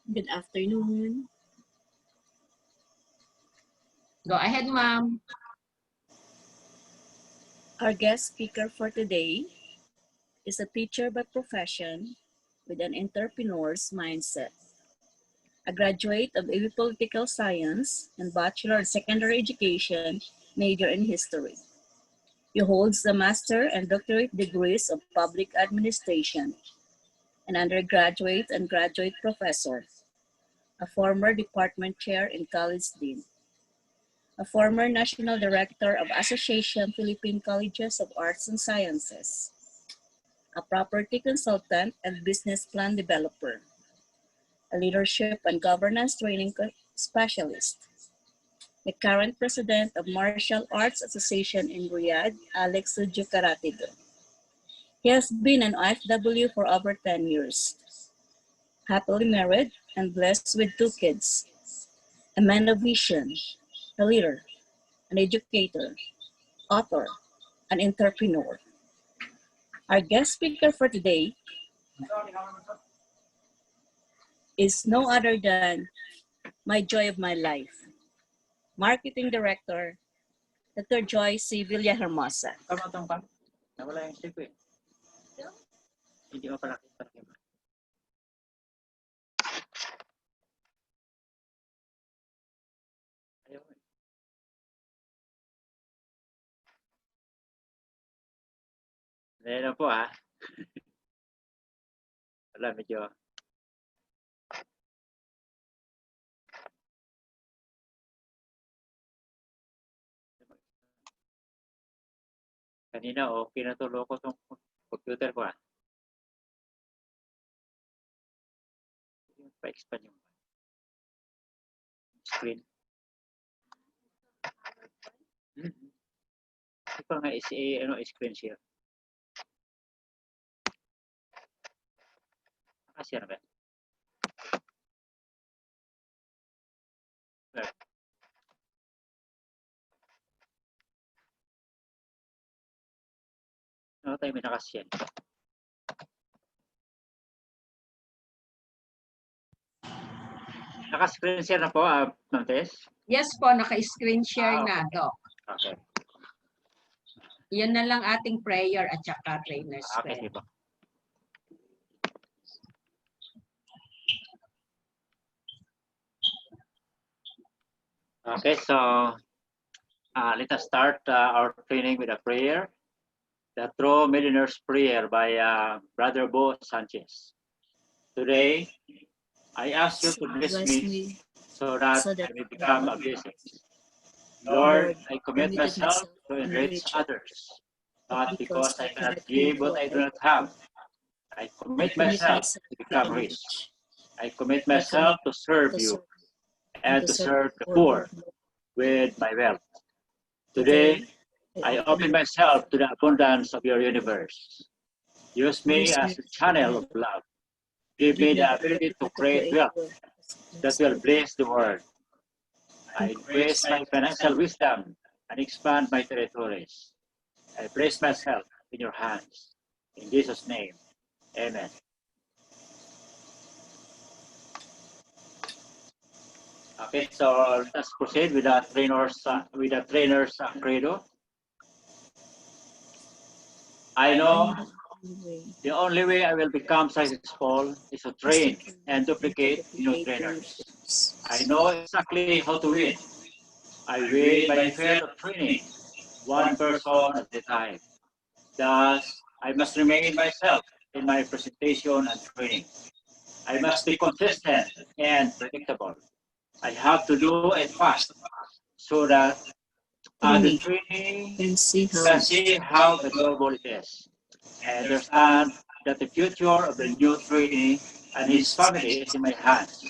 Good afternoon. Go ahead, ma'am. Our guest speaker for today is a teacher by profession with an entrepreneur's mindset. A graduate of AV Political Science and Bachelor of Secondary Education major in History. He holds the Master and Doctorate degrees of Public Administration, an undergraduate and graduate professor, a former department chair and college dean, a former national director of Association Philippine Colleges of Arts and Sciences, a property consultant and business plan developer, a leadership and governance training specialist, the current president of Martial Arts Association in Riyadh, Alex Sujukaratido. He has been an IFW for over 10 years, happily married and blessed with 2 kids, a man of vision, a leader, an educator, author, an entrepreneur. Our guest speaker for today is no other than my joy of my life, Marketing Director, Dr. Joy C. Villahermosa. Kamatong ka? Nawala yung stick eh. Hindi mo pala kita. Ayaw eh. Dahil na po ah. Wala medyo. Kanina okay na tulo ko itong computer ko ah. Pa-expand yung screen. Ito nga screen share. Nakashare ba? Ano tayo may nakashare? Naka-screen share na po, Ma'am Tess? Yes po, naka-screen share na, Doc. Okay. Yan na lang ating prayer at saka trainer's Okay, prayer. diba? Okay, so let us start our training with a prayer. The True Millionaire's Prayer by Brother Bo Sanchez. Today, I ask you to bless me so that I may become a blessing. Lord, I commit myself to enrich others, not because I cannot give what I do not have. I commit myself to become rich. I commit myself to serve you and to serve the poor with my wealth. Today, I open myself to the abundance of your universe. Use me as a channel of love. Give me the ability to create wealth that will bless the world. I increase my financial wisdom and expand my territories. I place myself in your hands. In Jesus' name, amen. Okay, so let's proceed with the trainer's credo. I know the only way I will become successful is to train and duplicate new trainers. I know exactly how to win. I win by the field of training, one person at a time. Thus, I must remain myself in my presentation and training. I must be consistent and predictable. I have to do it fast so that the training can see how valuable it is. I understand that the future of the new trainee and his family is in my hands.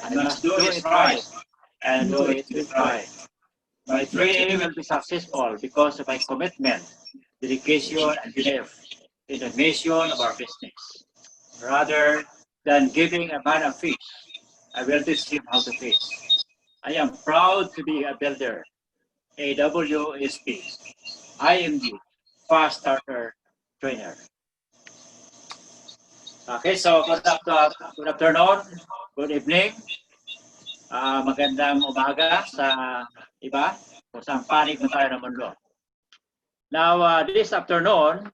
I must do it right and do it with pride. My trainee will be successful because of my commitment, dedication, and belief in the mission of our business. Rather than giving a man a fish, I will teach him how to fish. I am proud to be a builder, AWSP, IMD, Fast Starter Trainer. Okay, so good afternoon. Good evening. Magandang umaga sa iba. Kung saan panig na tayo ng mundo. Now, this afternoon,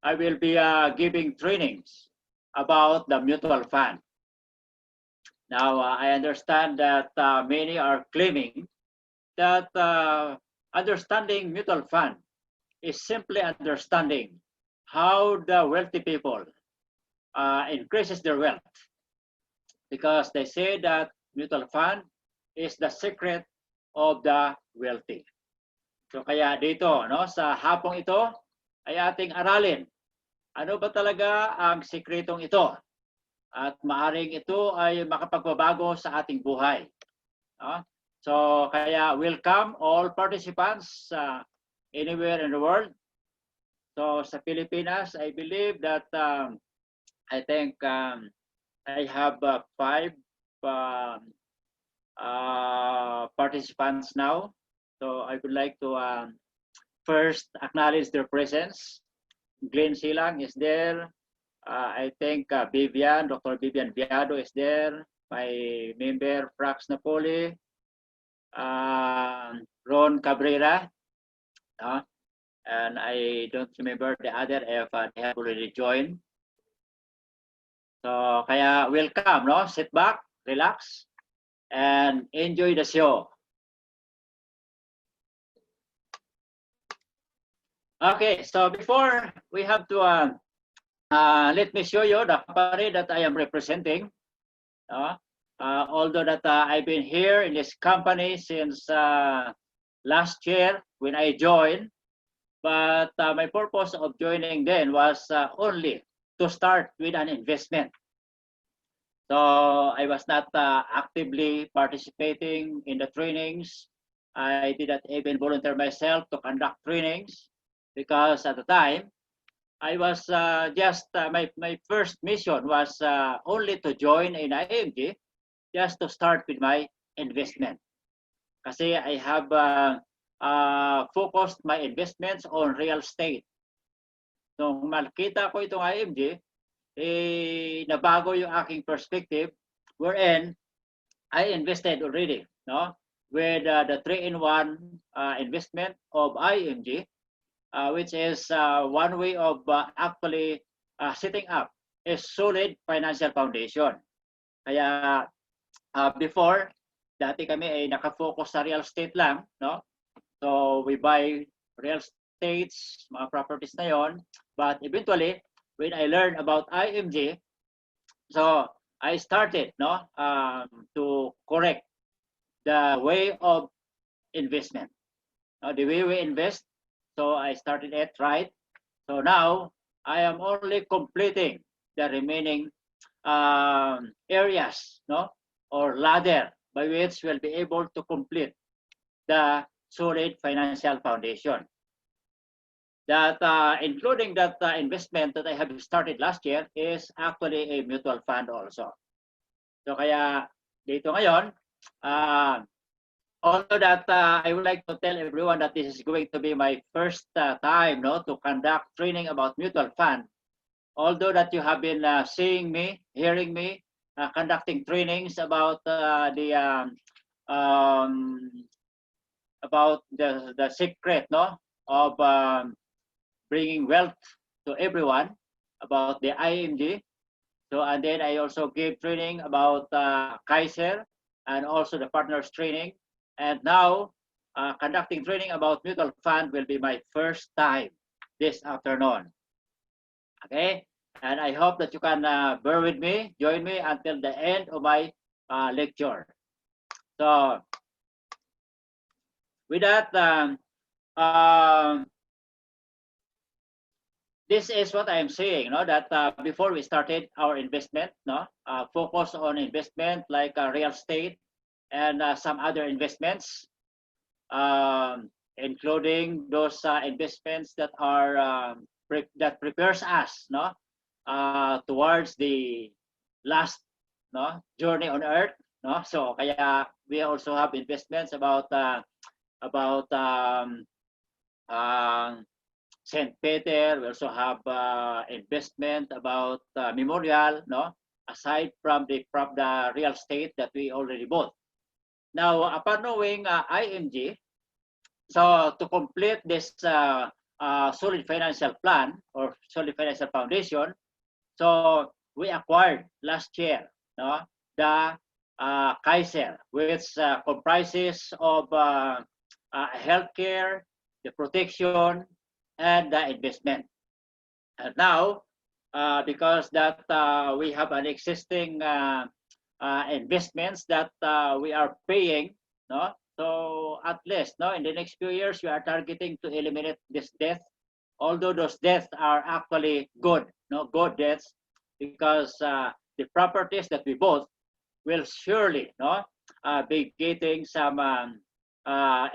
I will be giving trainings about the mutual fund. Now, I understand that many are claiming that understanding mutual fund is simply understanding how the wealthy people increases their wealth, because they say that mutual fund is the secret of the wealthy. So kaya dito, no, sa hapong ito ay ating aralin ano ba talaga ang sikretong ito, at maaring ito ay makapagbabago sa ating buhay. No? So kaya welcome all participants anywhere in the world. So sa Pilipinas, I believe that I think I have 5 participants now. So I would like to first acknowledge their presence. Glenn Silang is there. I think Vivian, Dr. Vivian Viado is there. My member, Frax Napoli. Ron Cabrera. And I don't remember the other if they have already joined. So kaya welcome, no? Sit back, relax, and enjoy the show. Okay, so before we have to let me show you the company that I am representing. Although that I've been here in this company since last year when I joined, but my purpose of joining then was only to start with an investment. So I was not actively participating in the trainings. I did not even volunteer myself to conduct trainings, because at the time I was just my first mission was only to join in IMG, just to start with my investment. Kasi I have focused my investments on real estate. So makita ko itong IMG, nabago yung aking perspective, wherein I invested already, no, with the 3-in-1 investment of IMG, which is one way of actually setting up a solid financial foundation. Kaya before, dati kami ay nakafocus sa real estate lang, no? So we buy real estates, mga properties na yon. But eventually, when I learned about IMG, so I started, no, to correct the way of investment, the way we invest. So I started it right. So now I am only completing the remaining areas, no, or ladder by which we'll be able to complete the solid financial foundation. That including that investment that I have started last year is actually a mutual fund also. So kaya dito ngayon, although that I would like to tell everyone that this is going to be my first time, no, to conduct training about mutual fund. Although that you have been seeing me, hearing me, conducting trainings about the secret, no, of bringing wealth to everyone, about the IMG. So and then I also gave training about Kaiser and also the partners training. And now conducting training about mutual fund will be my first time this afternoon. Okay, and I hope that you can bear with me, join me until the end of my lecture. So with that, this is what I am saying, no, that before we started our investment, no, focus on investment like real estate and some other investments, including those investments that are that prepares us, no, towards the last, no, journey on earth, no. So kaya we also have investments about St. Peter. We also have investment about Memorial, no, aside from the real estate that we already bought. Now, upon knowing IMG, so to complete this solid financial plan or solid financial foundation, so we acquired last year, no, the Kaiser, which comprises of healthcare, the protection, and the investment. And now, because that we have an existing investments that we are paying, no? So at least, no, in the next few years, we are targeting to eliminate this debt. Although those debts are actually good, no, good debts, because the properties that we bought will surely, no, be getting some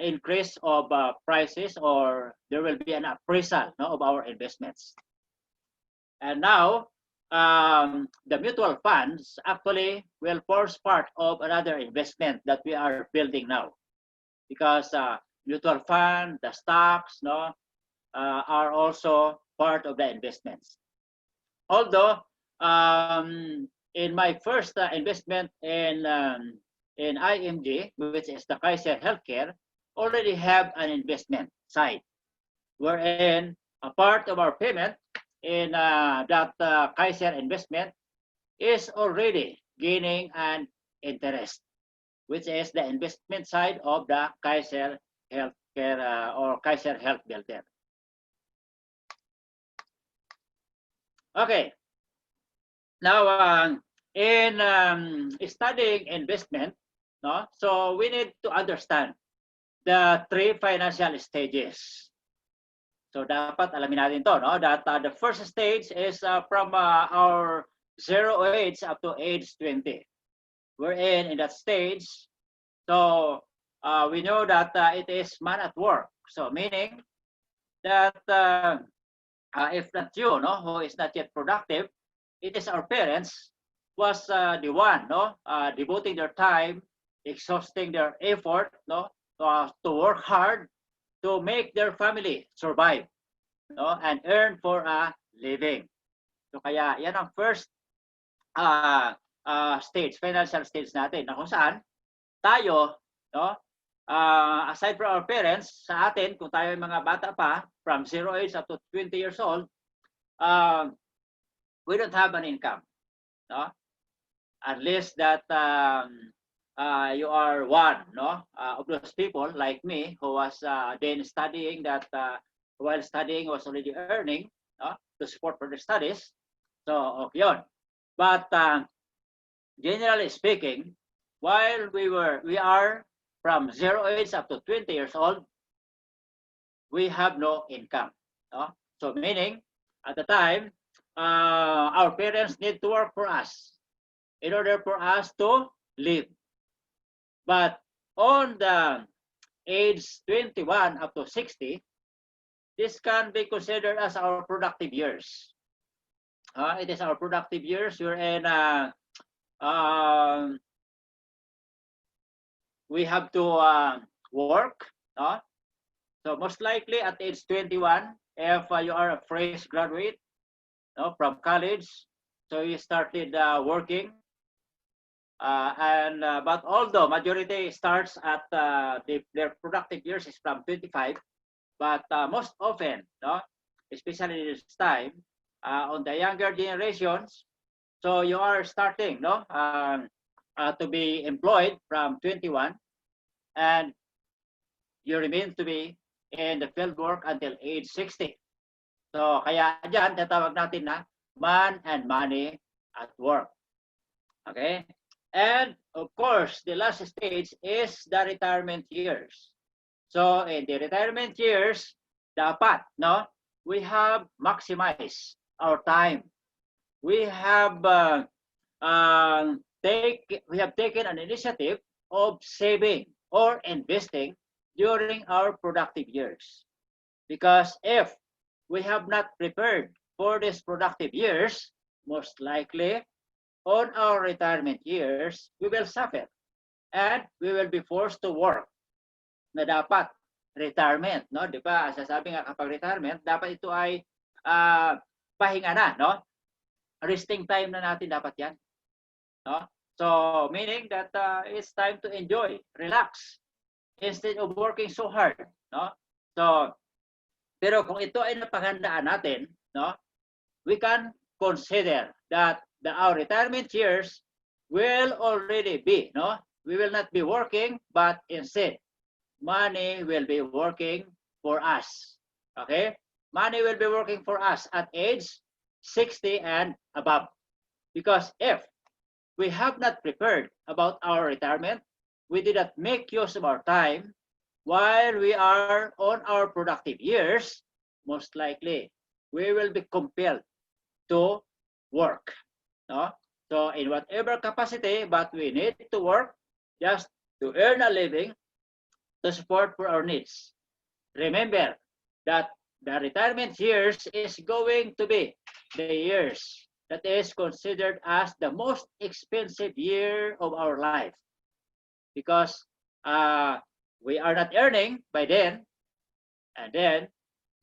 increase of prices, or there will be an appraisal, no, of our investments. And now, the mutual funds actually will form part of another investment that we are building now, because mutual fund, the stocks, no, are also part of the investments. Although in my first investment in IMG, which is the Kaiser Healthcare, already have an investment side, wherein a part of our payment in that Kaiser investment is already gaining an interest, which is the investment side of the Kaiser Healthcare or Kaiser Health Builder. Okay. Now, in studying investment, no, so we need to understand the three financial stages. So dapat alamin natin to, no, that the first stage is from our 0 age up to age 20. Wherein in that stage, so we know that it is man at work. So meaning that if not you, no, who is not yet productive, it is our parents was the one, no, devoting their time, exhausting their effort, no, to work hard to make their family survive, no, and earn for a living. So kaya yan ang first stage, financial stage natin, na kung saan tayo, no, aside from our parents, sa atin, kung tayo mga bata pa, from 0 age up to 20 years old, we don't have an income, no, unless that you are one, no, of those people like me who was then studying that while studying was already earning, no, to support for the studies. So okay, yun. But generally speaking, while we are from 0 age up to 20 years old, we have no income, no? So meaning at the time our parents need to work for us in order for us to live. But on the age 21 up to 60, this can be considered as our productive years. It is our productive years wherein we have to work. So most likely at age 21, if you are a fresh graduate, no, from college, so you started working. But although majority starts at their productive years is from 25, but most often, no, especially this time, on the younger generations, so you are starting, no, to be employed from 21, and you remain to be in the field work until age 60. So kaya dyan, tatawag natin na man and money at work. Okay? And of course, the last stage is the retirement years. So in the retirement years, dapat, no, we have maximized our time. We have taken an initiative of saving or investing during our productive years. Because if we have not prepared for these productive years, most likely on our retirement years, we will suffer and we will be forced to work na dapat retirement, no? Di ba? Sasabi nga kapag retirement, dapat ito ay pahinga na, no? Resting time na natin dapat yan. No? So, meaning that it's time to enjoy, relax, instead of working so hard. No? So, pero kung ito ay napaghandaan natin, no, we can consider that our retirement years will already be, no, we will not be working, but instead, money will be working for us. Okay? Money will be working for us at age 60 and above. Because if we have not prepared about our retirement, we did not make use of our time while we are on our productive years, most likely we will be compelled to work. No? So in whatever capacity, but we need to work just to earn a living to support for our needs. Remember that the retirement years is going to be the years that is considered as the most expensive year of our life, because we are not earning by then, and then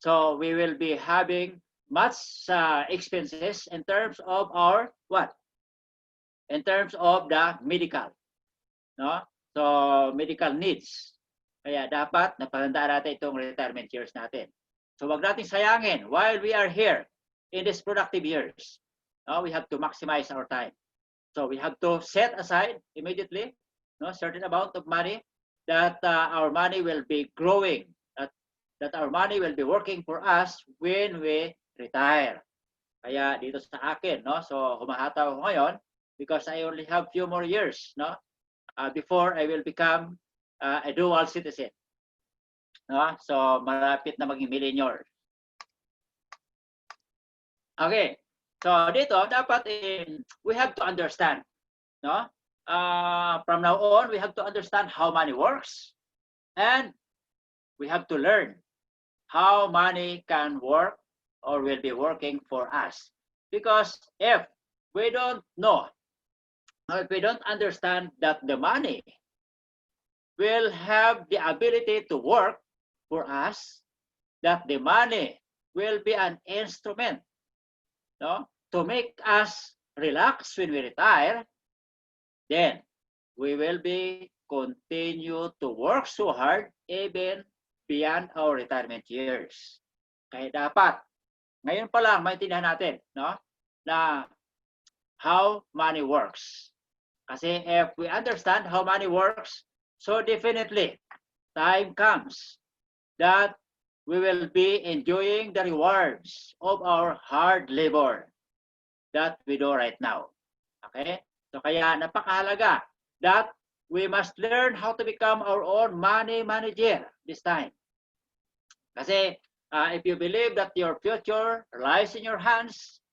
so we will be having much expenses in terms of our what? In terms of the medical, no? So medical needs. Kaya dapat napaghandaan natin itong retirement years natin. So wag natin sayangin while we are here in these productive years. No, we have to maximize our time. So we have to set aside immediately, no, certain amount of money that our money will be growing, that our money will be working for us when we retire. Kaya dito sa akin, no, so humahataw ako ngayon because I only have few more years, no, before I will become a dual citizen. No? So malapit na maging millennial. Okay. So dito dapat we have to understand, no? From now on, we have to understand how money works, and we have to learn how money can work or will be working for us. Because if we don't know, if we don't understand that the money will have the ability to work for us, that the money will be an instrument, no, to make us relax when we retire, then we will be continue to work so hard even beyond our retirement years. Kaya dapat ngayon pa lang maintindihan natin, no, na how money works. Kasi if we understand how money works, so definitely time comes that we will be enjoying the rewards of our hard labor that we do right now. Okay? So kaya napakahalaga that we must learn how to become our own money manager this time. Kasi if you believe that your future lies in your hands,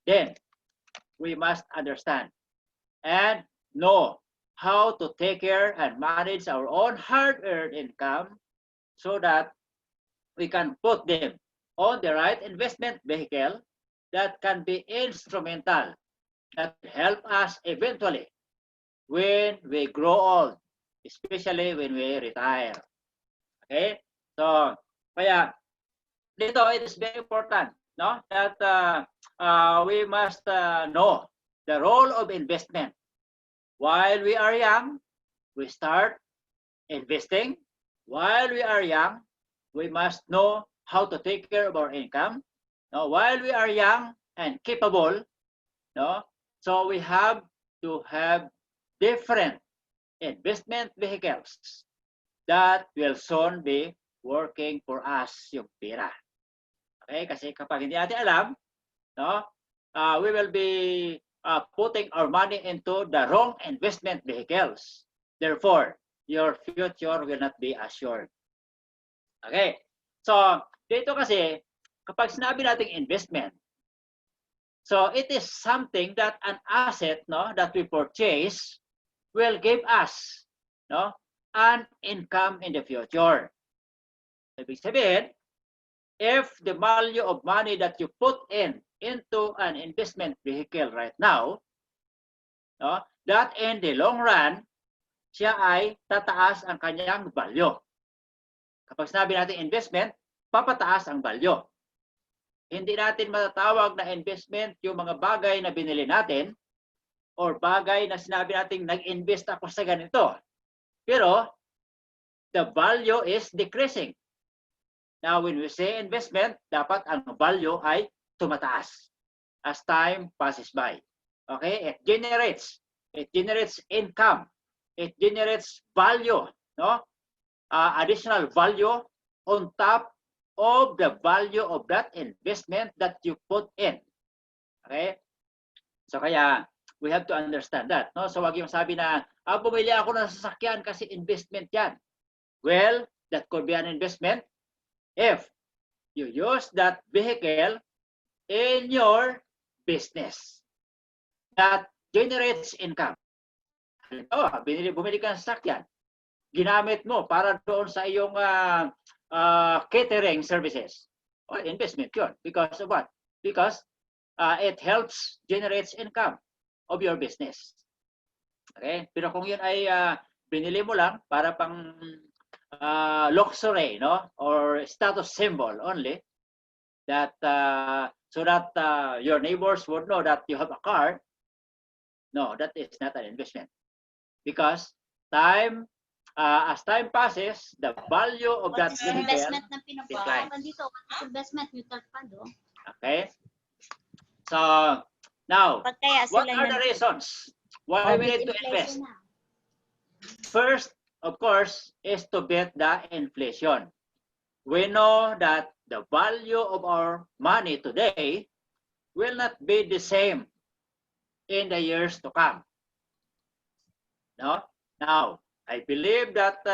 then we must understand and know how to take care and manage our own hard-earned income so that we can put them on the right investment vehicle that can be instrumental, that help us eventually when we grow old, especially when we retire. Okay? So, kaya dito it is very important, no, that we must know the role of investment. While we are young, we start investing. While we are young, we must know how to take care of our income. No, while we are young and capable, no, so we have to have different investment vehicles that will soon be working for us yung pera. Okay, kasi kapag hindi natin alam, no, we will be putting our money into the wrong investment vehicles. Therefore, your future will not be assured. Okay, so dito kasi, kapag sinabi natin investment, so it is something that an asset, no, that we purchase will give us, no, an income in the future. Ibig sabihin, if the value of money that you put into an investment vehicle right now, no, that in the long run, siya ay tataas ang kanyang value. Kapag sinabi natin investment, papataas ang value. Hindi natin matatawag na investment yung mga bagay na binili natin or bagay na sinabi natin nag-invest ako sa ganito. Pero the value is decreasing. Now, when we say investment, dapat ang value ay tumataas as time passes by. Okay? It generates income. It generates value, no? Additional value on top of the value of that investment that you put in. Okay? So kaya we have to understand that, no? So wag yung sabi na bumili ako ng sasakyan kasi investment 'yan. Well, that could be an investment if you use that vehicle in your business that generates income. Bumili ka ng sasakyan, ginamit mo para doon sa iyong catering services. Well, investment yun. Because of what? Because it helps generates income of your business. Okay? Pero kung yun ay binili mo lang para pang luxury, no? Or status symbol only, that so that your neighbors would know that you have a car, no, that is not an investment. Because as time passes, the value of that vehicle investment na declines. pinapakaman dito. Investment mutual fund. Okay? So, now, Pag kaya what sila are the reasons why we need to invest? First, of course, is to beat the inflation. We know that the value of our money today will not be the same in the years to come. No? Now, I believe that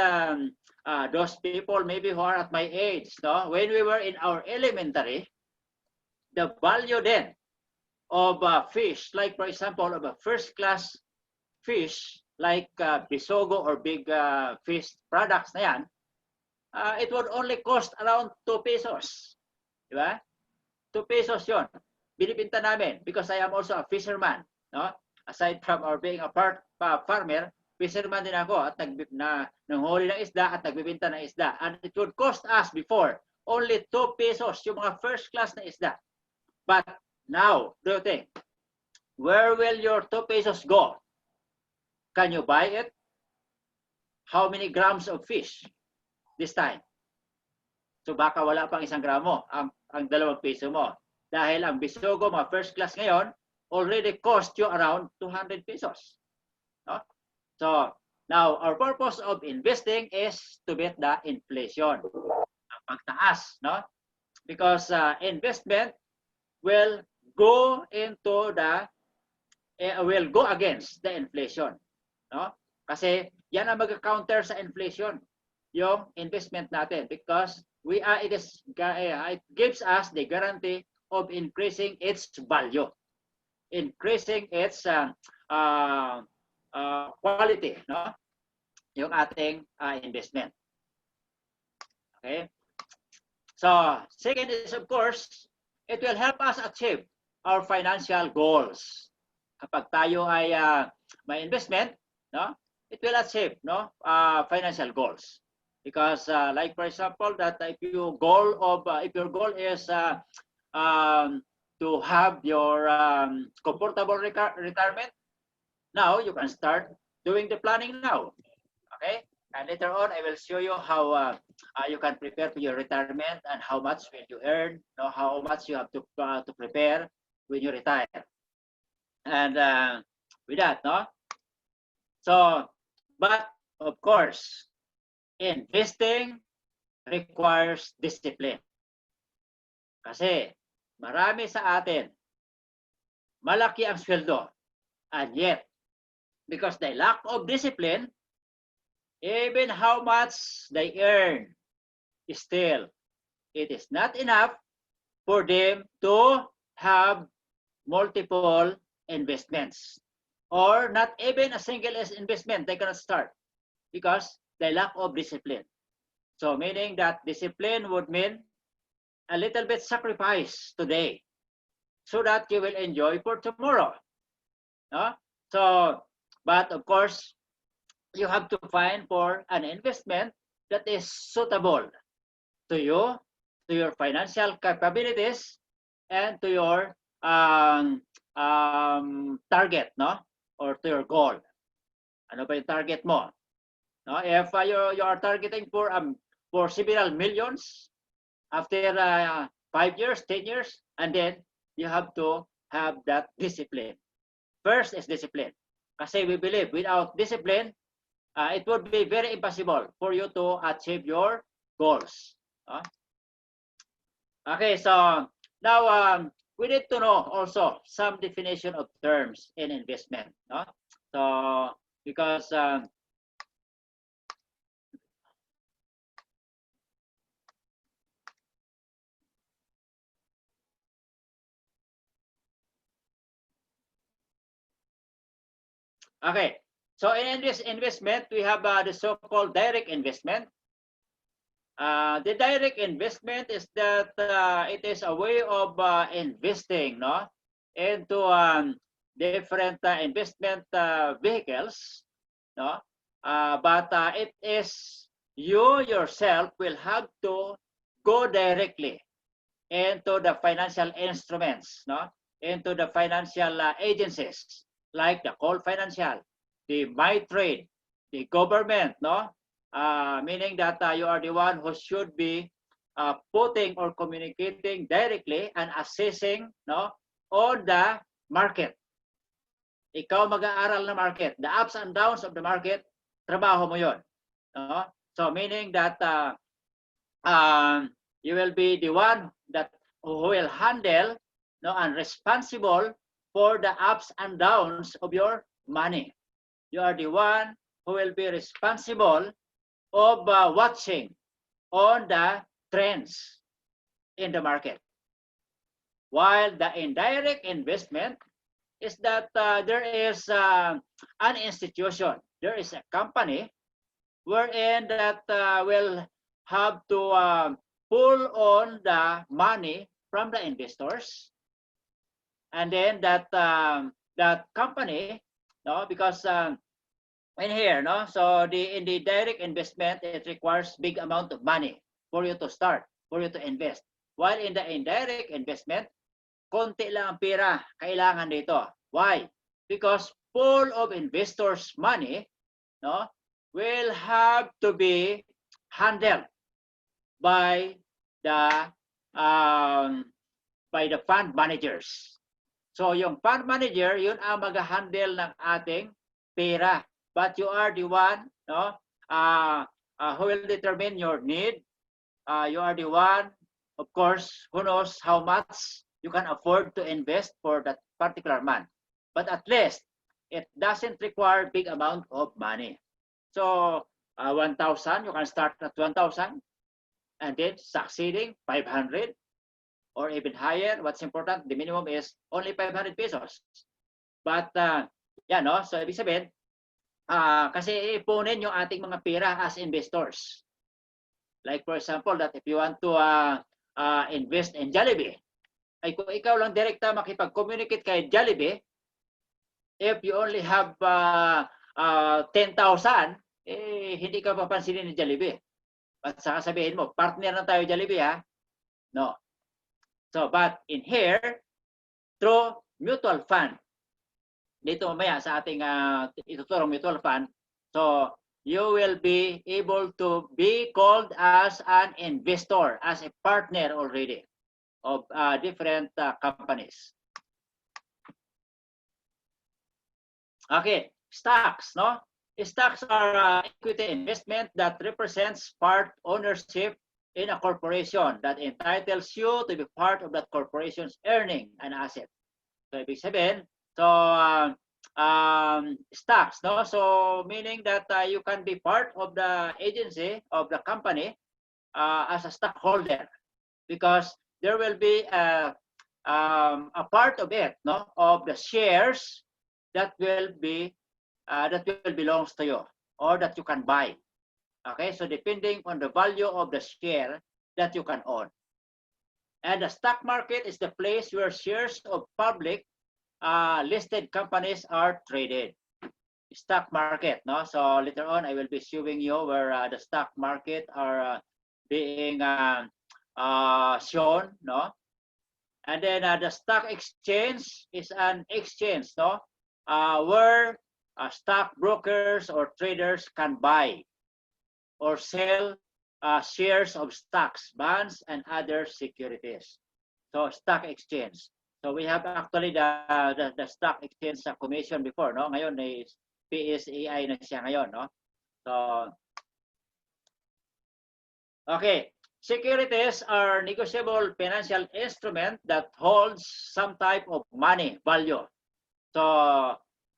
those people maybe who are at my age, no? When we were in our elementary, the value then of fish, like for example, of a first-class fish, like bisogo or big fish products na yan, it would only cost around 2 pesos. Diba? 2 pesos yun. Binibinta namin because I am also a fisherman. No? Aside from our being a farmer, fisherman din ako at nanghuli ng isda at nagbibinta ng isda. And it would cost us before only 2 pesos yung mga first class na isda. But now, do you think, where will your 2 pesos go? Can you buy it? How many grams of fish this time? So baka wala pang 1 gramo ang 2 peso mo. Dahil ang bisogo mga first class ngayon already cost you around 200 pesos. No? So now our purpose of investing is to beat the inflation. Ang pagtaas, no? Because investment will go against the inflation. No? Kasi yan ang mag-counter sa inflation, yung investment natin, because it gives us the guarantee of increasing its value, increasing its quality, no? Yung ating investment. Okay? So, second is, of course, it will help us achieve our financial goals. Kapag tayo ay may investment, no? It will achieve, no, financial goals. Because like for example, that if your goal is to have your comfortable retirement, now you can start doing the planning now. Okay? And later on, I will show you how you can prepare for your retirement and how much will you earn, no, how much you have to prepare when you retire. And with that, no? So, but of course, investing requires discipline. Kasi marami sa atin, malaki ang sweldo. And yet, because the lack of discipline, even how much they earn, still, it is not enough for them to have multiple investments. Or not even a single investment they cannot start because the lack of discipline. So meaning that discipline would mean a little bit sacrifice today so that you will enjoy for tomorrow. No? So, but of course, you have to find for an investment that is suitable to you, to your financial capabilities, and to your target, no? or to your goal. Ano ba yung target mo? No, if you are targeting for several millions after 5 years, 10 years, and then you have to have that discipline. First is discipline. Kasi we believe without discipline, it would be very impossible for you to achieve your goals. Okay, so now we need to know also some definition of terms in investment. No? So because okay, so in this investment, we have the so-called direct investment. The direct investment is that it is a way of investing, no, into different investment vehicles, no, but it is you yourself will have to go directly into the financial instruments, no, into the financial agencies like the Call Financial, the MyTrade, the government, no, meaning that you are the one who should be putting or communicating directly and assessing, no, on the market. Ikaw mag-aaral ng market, the ups and downs of the market, trabaho mo yun. No? So meaning that you will be the one that who will handle, no, and responsible for the ups and downs of your money. You are the one who will be responsible of watching on the trends in the market. While the indirect investment is that there is an institution, there is a company wherein that will have to pull on the money from the investors, and then that that company, no, because in here, no, so in the direct investment, it requires big amount of money for you to start, for you to invest. While in the indirect investment, konti lang ang pera kailangan dito. Why? Because pool of investors' money, no, will have to be handled by the fund managers. So yung fund manager, yun ang mag-handle ng ating pera. But you are the one, no, who will determine your need. You are the one, of course, who knows how much you can afford to invest for that particular month. But at least it doesn't require big amount of money. So 1,000, you can start at 1,000, and then succeeding 500 or even higher. What's important, the minimum is only 500 pesos. But yeah, no, so ibig sabihin, kasi ipunin yung ating mga pera as investors. Like for example, that if you want to invest in Jollibee, ay kung ikaw lang direkta makipag-communicate kay Jollibee, if you only have 10,000, hindi ka papansinin ni Jollibee. At saka sabihin mo, partner na tayo Jollibee, ha? No. So, but in here, through mutual fund, dito mamaya sa ating ituturong mutual fund, so you will be able to be called as an investor, as a partner already of different companies. Okay, stocks, no? Stocks are equity investment that represents part ownership in a corporation that entitles you to be part of that corporation's earning and asset. So ibig sabihin, so stocks, no? So meaning that you can be part of the agency of the company as a stockholder, because there will be a part of it, no, of the shares that will belongs to you or that you can buy. Okay, so depending on the value of the share that you can own. And the stock market is the place where shares of public listed companies are traded. Stock market, no? So later on, I will be showing you where the stock market are being shown, no? And then the stock exchange is an exchange, no, where stockbrokers or traders can buy or sell shares of stocks, bonds, and other securities. So stock exchange. So we have actually the stock exchange commission before, no? Ngayon is PSEI na siya ngayon, no? So okay, securities are negotiable financial instrument that holds some type of money value. So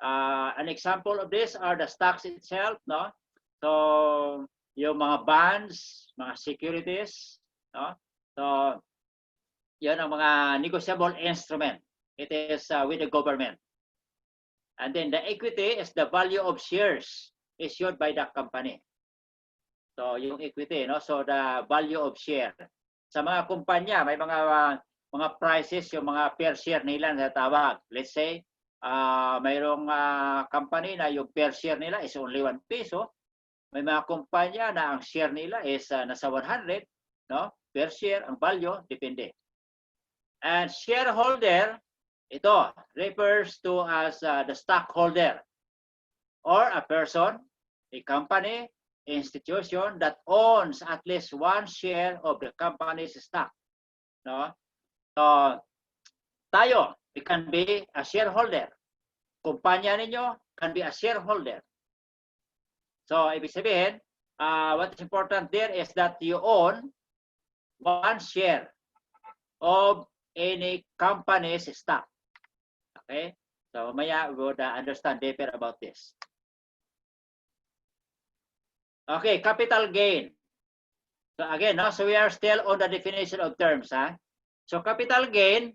an example of this are the stocks itself, no? So yung mga bonds, mga securities, no? So yan ang mga negotiable instrument. It is with the government. And then the equity is the value of shares issued by the company. So yung equity, no? So the value of share. Sa mga kumpanya, may mga prices, yung mga per share nila na tawag. Let's say, mayroong company na yung per share nila is only 1 peso. May mga kumpanya na ang share nila is nasa 100, no? Per share, ang value, depende. And shareholder, ito, refers to as the stockholder or a person, a company, institution that owns at least one share of the company's stock. No? So, tayo, we can be a shareholder. Kumpanya ninyo can be a shareholder. So, ibig sabihin, what is important there is that you own one share of any company's stock. Okay? So, maya we would understand deeper about this. Okay, capital gain. So again, no? So we are still on the definition of terms. So capital gain,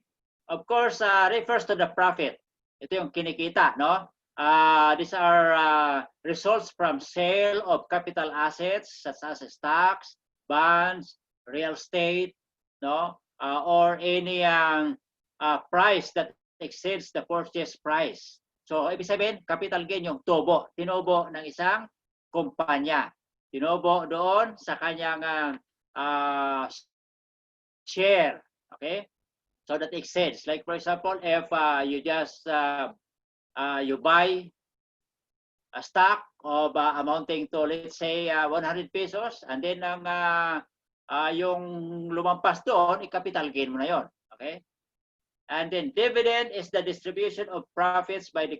of course, refers to the profit. Ito yung kinikita, no? These are results from sale of capital assets such as stocks, bonds, real estate, no? Or any price that exceeds the purchase price. So, ibig sabihin, capital gain yung tubo. Tinubo ng isang kumpanya. Tinubo doon sa kanyang share. Okay? So, that exceeds. Like, for example, if you just you buy a stock of amounting to, let's say, 100 pesos, and then yung lumampas doon, i-capital gain mo na yon. Okay? And then dividend is the distribution of profits by the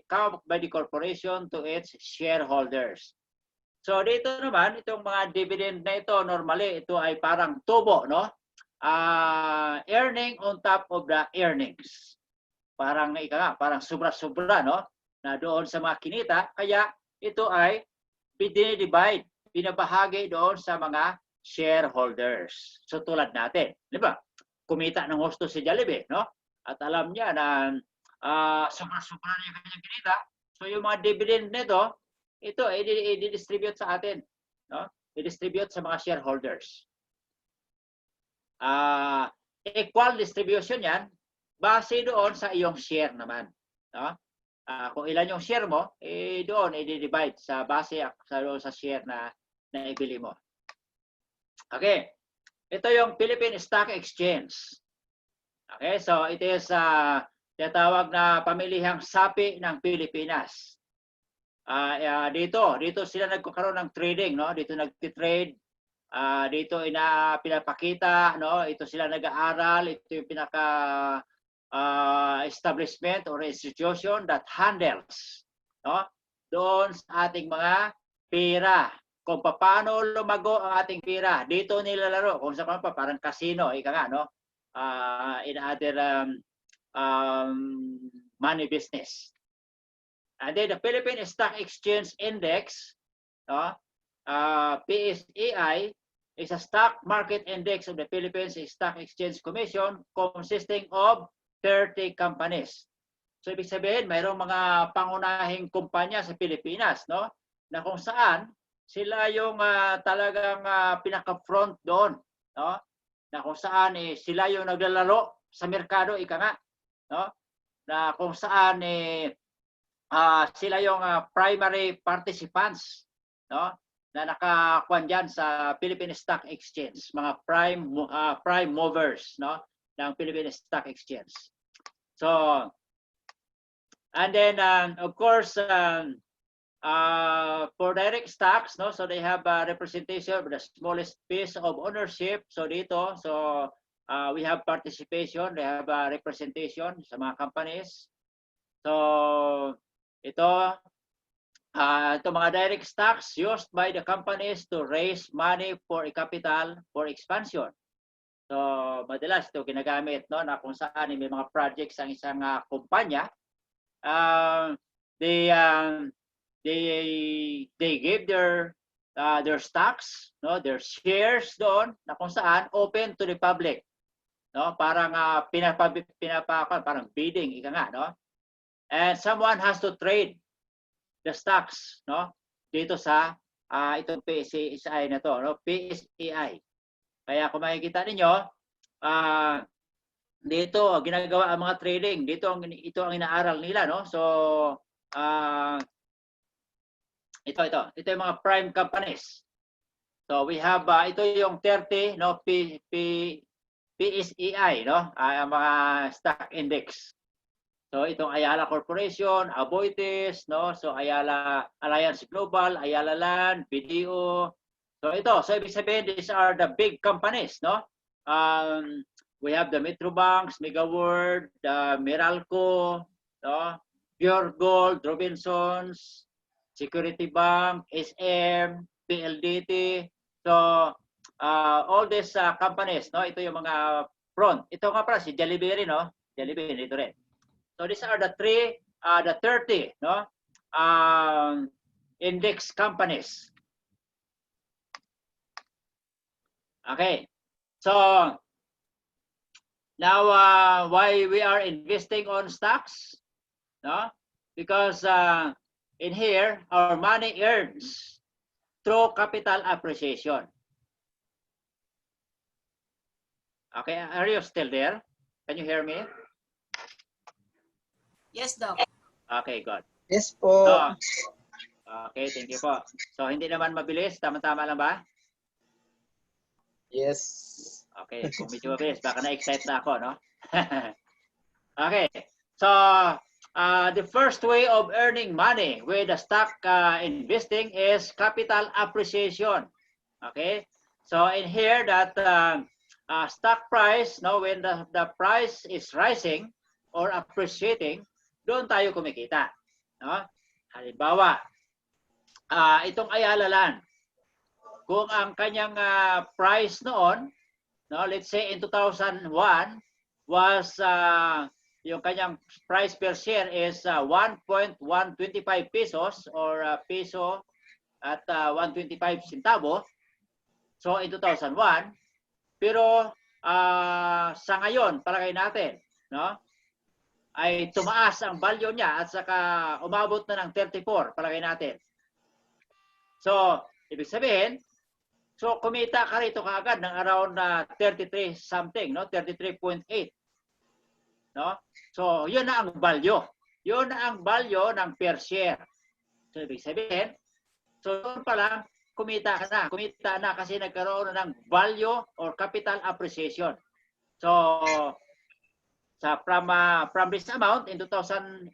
corporation to its shareholders. So dito naman, itong mga dividend na ito, normally, ito ay parang tubo, no? Earning on top of the earnings. Parang parang sobra-sobra, no? Na doon sa mga kinita, kaya ito ay dinidivide, binabahagi doon sa mga shareholders. So tulad natin, di ba? Kumita ng husto si Jollibee, no? At alam niya na sobra-sobra na yung kanyang kinita. So yung mga dividend nito, ito i-distribute sa atin, no? I-distribute sa mga shareholders. Equal distribution yan, base doon sa iyong share naman, no? Kung ilan yung share mo, doon i-divide sa base sa share na ibili mo. Okay. Ito yung Philippine Stock Exchange. Okay, so it is tinatawag na pamilihang sapi ng Pilipinas. Dito sila nagkakaroon ng trading, no? Dito nagti-trade, dito pinapakita, no? Ito sila nag-aaral, ito yung pinaka establishment or institution that handles, no? Doon sa ating mga pera, kung paano lumago ang ating pera. Dito nilalaro, kung sa parang casino, no? In other money business. And then the Philippine Stock Exchange Index, PSEI, is a stock market index of the Philippines Stock Exchange Commission consisting of 30 companies. So ibig sabihin, mayroong mga pangunahing kumpanya sa Pilipinas, no? Na kung saan sila yung talagang pinaka-front doon, no? Na kung saan sila yung naglalaro sa merkado, no? Na kung saan sila yung primary participants, no? Na nakakuan diyan sa Philippine Stock Exchange, mga prime movers, no? Ng Philippine Stock Exchange. So And then, of course, for direct stocks, no, so they have a representation of the smallest piece of ownership. So dito, so we have participation, they have a representation sa mga companies. So ito, ito mga direct stocks used by the companies to raise money for a capital for expansion. So madalas ito ginagamit, no, na kung saan may mga projects ang isang kumpanya. They give their stocks, no, their shares doon na kung saan open to the public, no, parang parang bidding, ika nga, no, and someone has to trade the stocks, no, dito sa itong PSEI na to, no, PSEI. Kaya kung makikita ninyo, dito ginagawa ang mga trading, ito ang inaaral nila, no. So ito yung mga prime companies. So we have ito yung 30, no, PSEI, no, ang mga stock index. So itong Ayala Corporation, Aboitiz, no, so Ayala Alliance Global, Ayala Land, BDO. So ibig sabihin, these are the big companies, no. We have the Metro Banks, Megaworld, Meralco, no, Pure Gold, Robinsons, Security Bank, SM, PLDT. So all these companies, no, ito yung mga front. Ito nga pala si Jollibee, no, Jollibee dito rin. So these are the 30, no, index companies. Okay, so now why we are investing on stocks, no? Because in here our money earns through capital appreciation. Okay, are you still there? Can you hear me? Yes, Doc. Okay, good. Yes po. So, okay, thank you po. So hindi naman mabilis, tama-tama lang ba? Yes. Okay, kung medyo mabilis, baka na-excite na ako, no? Okay, so the first way of earning money with the stock investing is capital appreciation. Okay, so in here that stock price, no, when the price is rising or appreciating, doon tayo kumikita, no? Halimbawa, itong Ayala Land, kung ang kanyang price noon, no, let's say in 2001 was yung kanyang price per share is 1.125 pesos or peso at 125 centavo. So in 2001, pero sa ngayon, palagay natin, no, ay tumaas ang value niya at saka umabot na ng 34, palagay natin. So ibig sabihin, so kumita ka rito kaagad ng around 33 something, no, 33.8, no. So yun na ang value, yun na ang value ng per share. So ibig sabihin, so doon pa lang kumita na kasi nagkaroon na ng value or capital appreciation. So from this amount in 2001,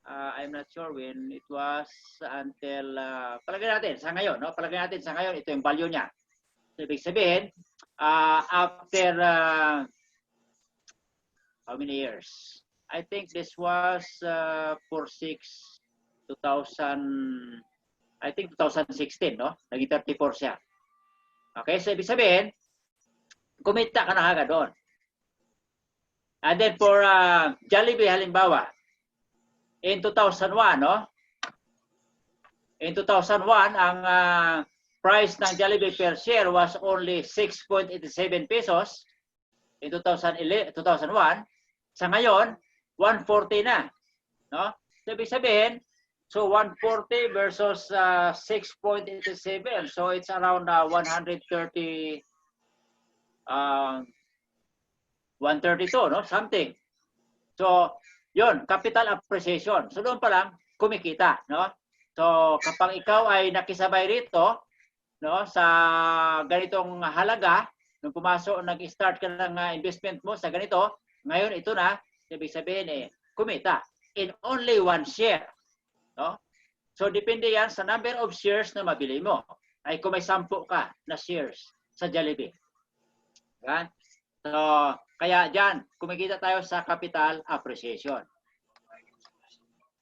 I'm not sure when it was until palagay natin sa ngayon, no? Palagay natin sa ngayon ito yung value niya. So ibig sabihin, after how many years? I think this was 2016, no? Naging 34 siya. Okay, so ibig sabihin, kumita ka na agad doon. And then for Jollibee halimbawa, in 2001, no? In 2001, ang price ng Jollibee per share was only 6.87 pesos in 2001. Sa ngayon, 140 na, no? So ibig sabihin, so 140 versus 6.87, so it's around 132, no, something. So yun, capital appreciation. So doon pa lang kumikita, no? So kapag ikaw ay nakisabay rito, no, sa ganitong halaga, nung pumasok, nag-start ka ng investment mo sa ganito, ngayon ito na, ibig sabihin kumita. in only one share. No? So, depende yan sa number of shares na mabili mo. Ay kung may 10 ka na shares sa Jollibee. Yan. So, kaya dyan, kumikita tayo sa capital appreciation.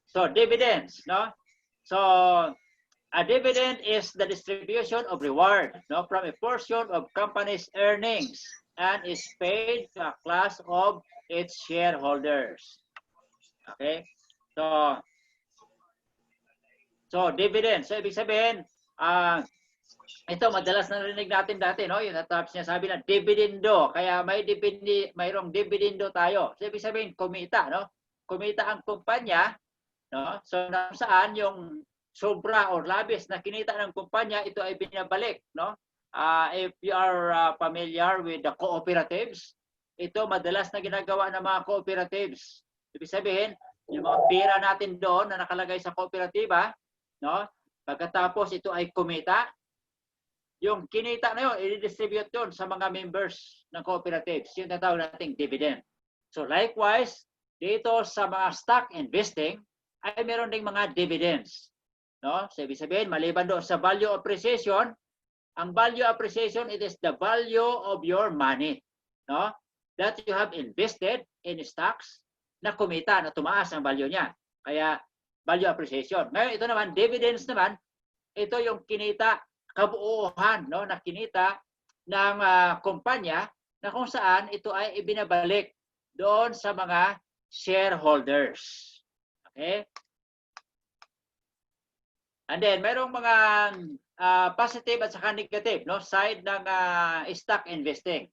So, dividends, no? So, a dividend is the distribution of reward, no, from a portion of company's earnings and is paid to a class of its shareholders. Okay? So dividend. So, ibig sabihin, ito, madalas narinig natin dati, no? Yung natapos niya sabi na dividendo. Kaya mayroong dividendo tayo. So, ibig sabihin, kumita, no? Kumita ang kumpanya, no? So, saan yung sobra or labis na kinita ng kumpanya, ito ay binabalik, no? If you are familiar with the cooperatives, ito madalas na ginagawa ng mga cooperatives. Ibig sabihin, yung mga pera natin doon na nakalagay sa kooperatiba, no? Pagkatapos ito ay kumita, yung kinita na yun, i-distribute yun sa mga members ng cooperatives. Yung natawag nating dividend. So likewise, dito sa mga stock investing, ay meron ding mga dividends. No? So ibig sabihin, maliban doon sa value appreciation, ang value appreciation, it is the value of your money, no? That you have invested in stocks na kumita, na tumaas ang value niya. Kaya value appreciation. Ngayon, ito naman, dividends naman, ito yung kinita, kabuuhan, no, na kinita ng kumpanya na kung saan ito ay ibinabalik doon sa mga shareholders. Okay? And then, mayroong mga positive at saka negative, no, side ng stock investing.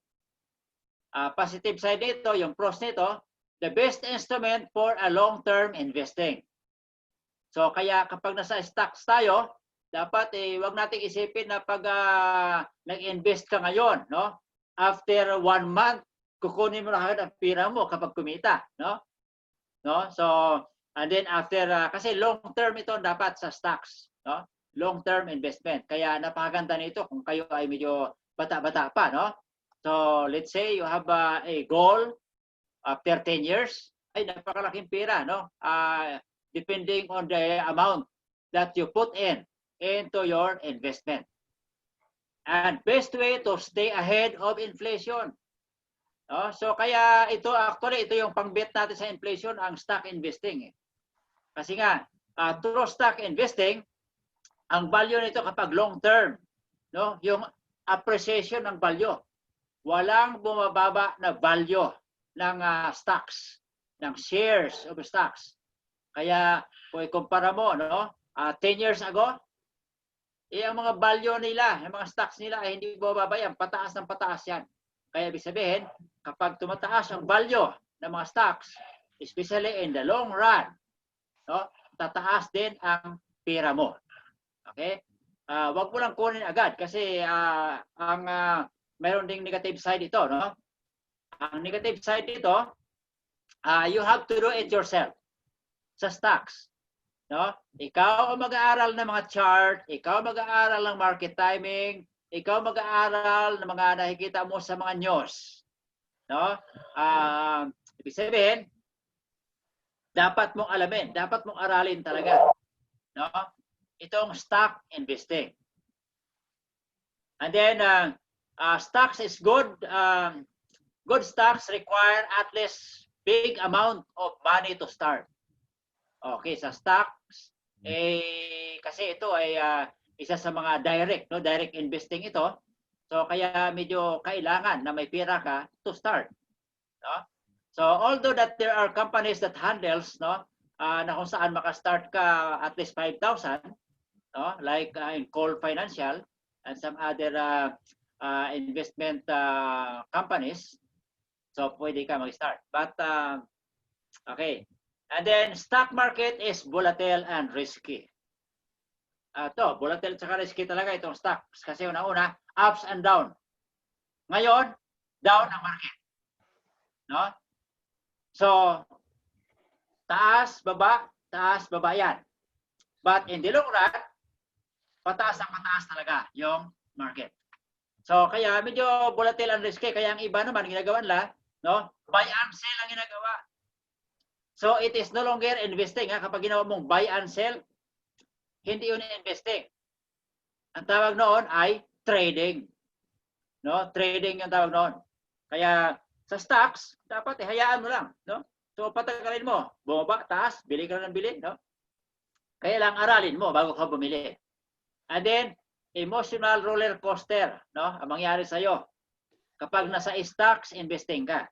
Positive side nito, yung pros nito, the best instrument for a long-term investing. So, kaya kapag nasa stocks tayo, dapat wag nating isipin na pag nag-invest ka ngayon, no? After 1 month, kukunin mo na agad ang pira mo kapag kumita, no? No? So, and then after, kasi long-term ito dapat sa stocks, no? Long-term investment. Kaya napakaganda nito kung kayo ay medyo bata-bata pa, no? So, let's say you have a goal after 10 years, ay napakalaking pira, no? Depending on the amount that you put into your investment. And best way to stay ahead of inflation. No? So, kaya ito, actually, ito yung pang-bet natin sa inflation, ang stock investing. Kasi nga, through stock investing, ang value nito kapag long term, no, yung appreciation ng value, walang bumababa na value ng stocks, ng shares of stocks. Kaya kung ikumpara mo, no, 10 years ago, ang mga value nila, yung mga stocks nila ay hindi bumababa yan, pataas ng pataas yan. Kaya ibig sabihin, kapag tumataas ang value ng mga stocks, especially in the long run, no, tataas din ang pera mo. Okay? Wag mo lang kunin agad kasi mayroon ding negative side ito, no? Ang negative side dito, you have to do it yourself sa stocks, no? Ikaw ang mag-aaral ng mga chart, ikaw mag-aaral ng market timing, ikaw mag-aaral ng mga nakikita mo sa mga news, no? Ibig sabihin, dapat mong alamin, dapat mong aralin talaga, no? Itong stock investing. And then, stocks is good. Good stocks require at least big amount of money to start. Okay, sa stocks, kasi ito ay isa sa mga direct, no? Direct investing ito. So, kaya medyo kailangan na may pera ka to start. No? So, although that there are companies that handles, no, na kung saan makastart ka at least 5,000, no? Like in Call Financial and some other investment companies. So, pwede ka mag-start. But, okay. And then, stock market is volatile and risky. Volatile at risky talaga itong stocks. Kasi una-una, ups and down. Ngayon, down ang market. No? So, taas, baba yan. But in the long run, pataas ang pataas talaga yung market. So, kaya medyo volatile and risky. Kaya ang iba naman, ginagawa nila, no? Buy and sell ang ginagawa. So it is no longer investing. Kapag ginawa mong buy and sell, hindi yun investing. Ang tawag noon ay trading. No? Trading yung tawag noon. Kaya sa stocks, dapat hayaan mo lang. No? So patagalin mo. Bumaba, taas, bili ka ng bili. No? Kaya lang aralin mo bago ka bumili. And then, emotional roller coaster. No? Ang mangyari sa'yo. Kapag nasa stocks, investing ka.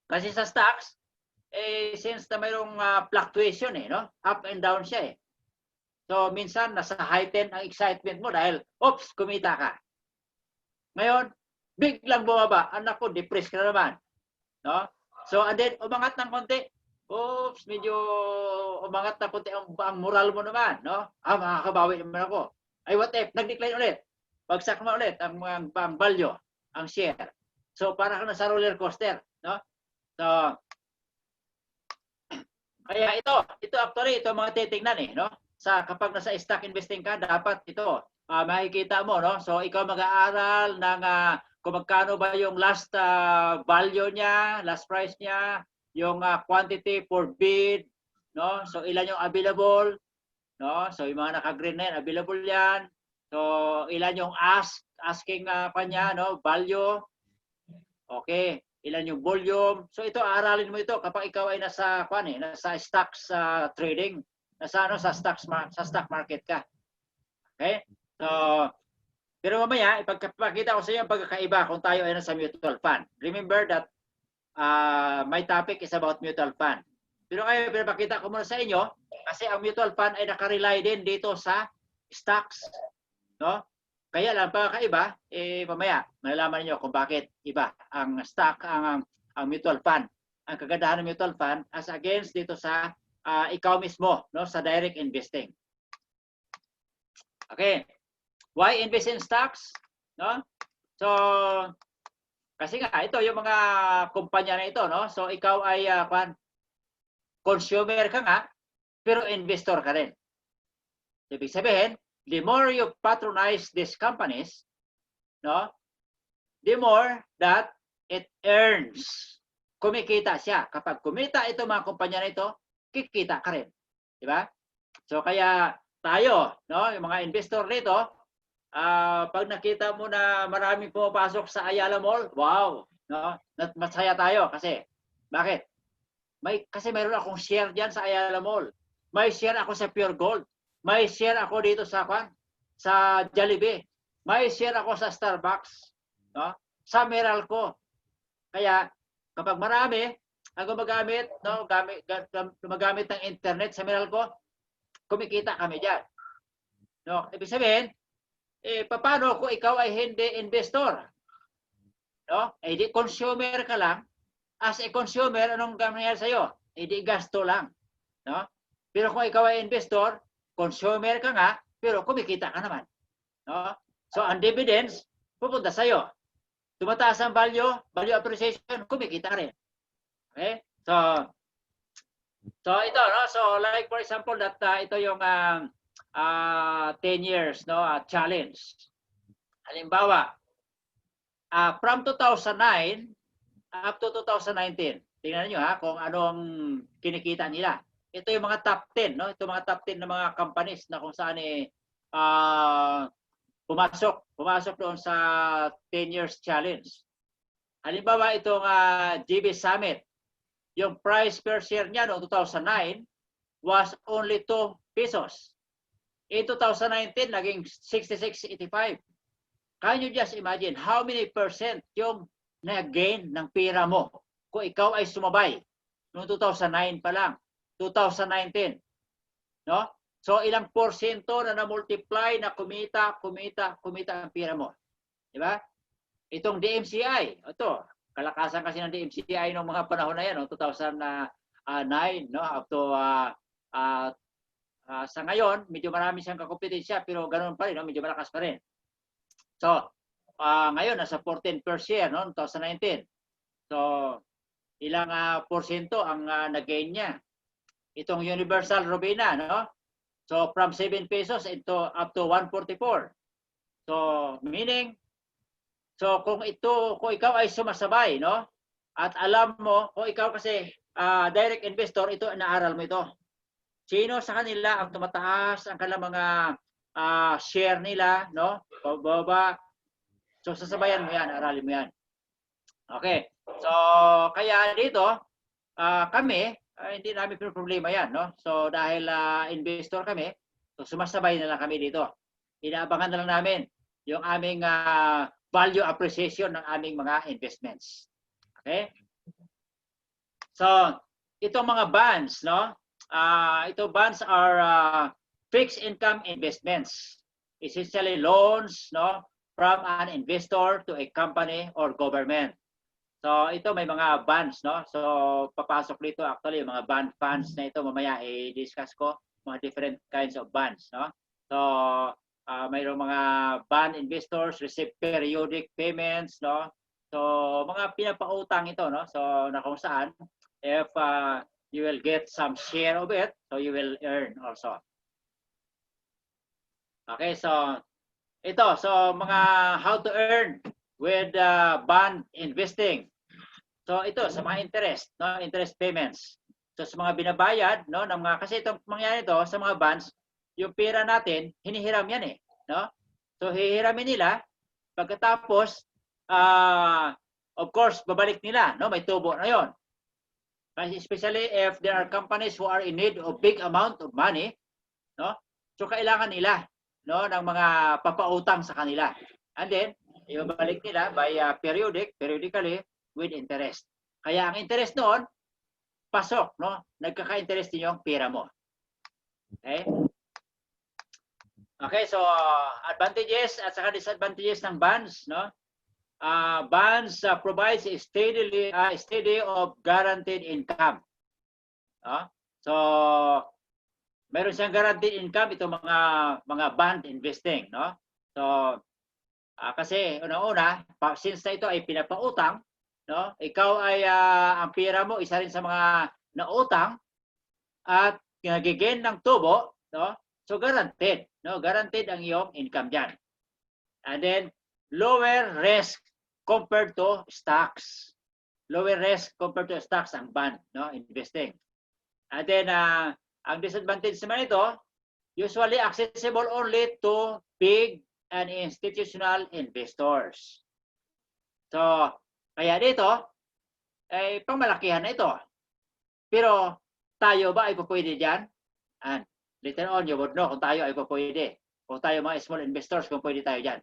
Kasi sa stocks, since na mayroong fluctuation no? Up and down siya So, minsan, nasa heighten ang excitement mo dahil, oops, kumita ka. Ngayon, biglang bumaba. Anak ko, depressed ka na naman. No? So, and then, umangat ng konti. Oops, medyo umangat na konti ang moral mo naman. No? Makakabawi naman ako. Ay, what if? Nag-decline ulit. Bagsak mo ulit ang value, ang share. So, parang nasa roller coaster. No? So, kaya ito actually, ito mga titingnan no? Kapag nasa stock investing ka, dapat ito, makikita mo, no? So, ikaw mag-aaral ng kung magkano ba yung last value niya, last price niya, yung quantity per bid, no? So, ilan yung available, no? So, yung mga naka-green na yan, available yan. So, ilan yung asking kanya, no? Value. Okay. Ilan yung volume. So, ito, aralin mo ito kapag ikaw ay nasa stocks trading. Sa stock market ka. Okay? So, pero mamaya, ipagpakita ko sa iyo ang pagkakaiba kung tayo ay nasa mutual fund. Remember that my topic is about mutual fund. Pero ngayon, pinapakita ko muna sa inyo kasi ang mutual fund ay nakarely din dito sa stocks. No? Kaya lang, pagkakaiba, mamaya, malalaman niyo kung bakit iba ang stock, ang mutual fund. Ang kagandahan ng mutual fund as against dito sa ikaw mismo, no, sa direct investing. Okay. Why invest in stocks? No? So, kasi nga, ito yung mga kumpanya na ito, no? So, ikaw ay consumer ka nga, pero investor ka rin. Ibig sabihin, the more you patronize these companies, no, the more that it earns. Kumikita siya. Kapag kumita ito mga kumpanya na ito, kikita ka rin. Di ba? So, kaya tayo, no, yung mga investor nito, pag nakita mo na maraming pumapasok sa Ayala Mall, wow, no, masaya tayo kasi, bakit? Kasi mayroon akong share diyan sa Ayala Mall. May share ako sa Pure Gold. May share ako dito sa Jollibee. May share ako sa Starbucks, no? Sa Meralco. Kaya kapag marami ang gumagamit, no, gumagamit ng internet sa Meralco, kumikita kami diyan. No, ibig sabihin, paano kung ikaw ay hindi investor? No? Di consumer ka lang. As a consumer, anong mangyayari sa'yo? Di gasto lang. No? Pero kung ikaw ay investor, consumer ka nga, pero kumikita ka naman. No? So, ang dividends, pupunta sa'yo. Tumataas ang value appreciation, kumikita ka rin. Okay? So ito, no? So, like for example, that ito yung 10 years, no, challenge. Halimbawa, from 2009 up to 2019, tingnan niyo kung anong kinikita nila. Ito yung mga top 10, no? Ito mga top 10 na mga companies na kung saan pumasok doon sa 10 years challenge. Halimbawa, itong GB Summit, yung price per share niya noong 2009 was only 2 pesos. In 2019, naging 66.85. Can you just imagine how many percent yung na-gain ng pera mo kung ikaw ay sumabay noong 2009 pa lang, 2019. No? So, ilang porsyento na na-multiply na kumita ang pera mo. Di ba? Itong DMCI, ito, kalakasan kasi ng DMCI noong mga panahon na yan, no? 2009, no? Up to sa ngayon, medyo marami siyang kakompetensya, pero ganoon pa rin, no? Medyo malakas pa rin. So, ngayon, nasa 14 per share, no? 2019. So, ilang porsyento ang nag-gain niya. Itong Universal Robina, no? So, from 7 pesos up to 144. So, meaning, so kung ikaw ay sumasabay, no? At alam mo, kung ikaw kasi direct investor, ito, naaral mo ito. Sino sa kanila ang tumataas ang kanilang mga share nila, no? Bababa. So, sasabayan mo yan, aralin mo yan. Okay. So, kaya dito, kami, hindi namin problema yan, no? So, dahil investor kami, so sumasabay na lang kami dito. Inaabangan na lang namin yung aming value appreciation ng aming mga investments. Okay? So, itong mga bonds, no? Ito bonds are fixed income investments. Essentially loans, no? From an investor to a company or government. So, ito may mga bonds, no? So, papasok dito actually yung mga bond funds na ito. Mamaya i-discuss ko mga different kinds of bonds, no? So, mayroong mga bond investors receive periodic payments, no? So, mga pinapautang ito, no? So, na kung saan, if you will get some share of it, so you will earn also. Okay, so, ito, so mga how to earn with bond investing. So ito sa mga interest, no, interest payments. So sa mga binabayad, no, ng mga, kasi itong mangyayari ito sa mga bonds, yung pera natin hinihiram yan no? So hihiramin nila, pagkatapos of course babalik nila, no, may tubo na yon. Especially if there are companies who are in need of big amount of money, no? So kailangan nila, no, ng mga papautang sa kanila. And then, ibabalik nila by periodically with interest. Kaya ang interest noon, pasok, no? Nagkaka-interest din yung pera mo. Okay? Okay, so advantages at saka disadvantages ng bonds, no? Bonds provides a steady of guaranteed income. No? So, meron siyang guaranteed income itong mga bond investing, no? So kasi una-una, since na ito ay pinapautang, no? Ikaw ay ang pera mo isa rin sa mga nautang at nagiging ng tubo, no? So guaranteed, no? Guaranteed ang iyong income diyan. And then lower risk compared to stocks. Lower risk compared to stocks ang bond, no? Investing. And then ang disadvantage naman ito, usually accessible only to big and institutional investors. So, kaya dito, ay pangmalakihan na ito. Pero, tayo ba ay pwede dyan? And later on, you would know kung tayo ay pwede. Kung tayo mga small investors, kung pwede tayo dyan.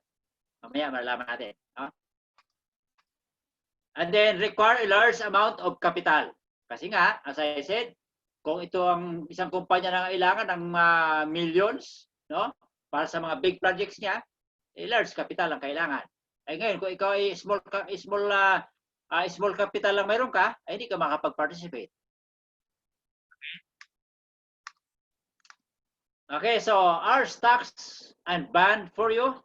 Mamaya, malalaman natin. No? And then, require a large amount of capital. Kasi nga, as I said, kung ito ang isang kumpanya na kailangan ng millions, no? Para sa mga big projects niya, large capital ang kailangan. Ay ngayon, kung ikaw ay small capital lang mayroon ka, ay hindi ka makapag-participate. Okay, so are stocks and bond for you?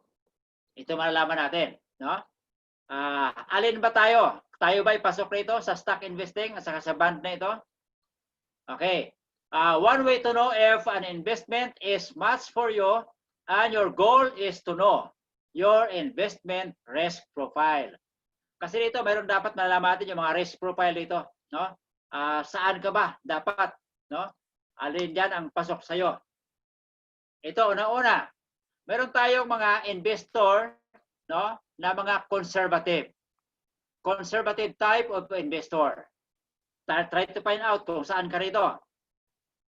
Ito malalaman natin, no? Alin ba tayo? Tayo ba ipasok rito sa stock investing at saka sa bond na ito? Okay. One way to know if an investment is much for you and your goal is to know your investment risk profile. Kasi dito, mayroon dapat malalaman natin yung mga risk profile dito. No? Saan ka ba dapat? No? Alin dyan ang pasok sa'yo? Ito, una-una, meron tayong mga investor, no, na mga conservative. Conservative type of investor. Try to find out kung saan ka rito.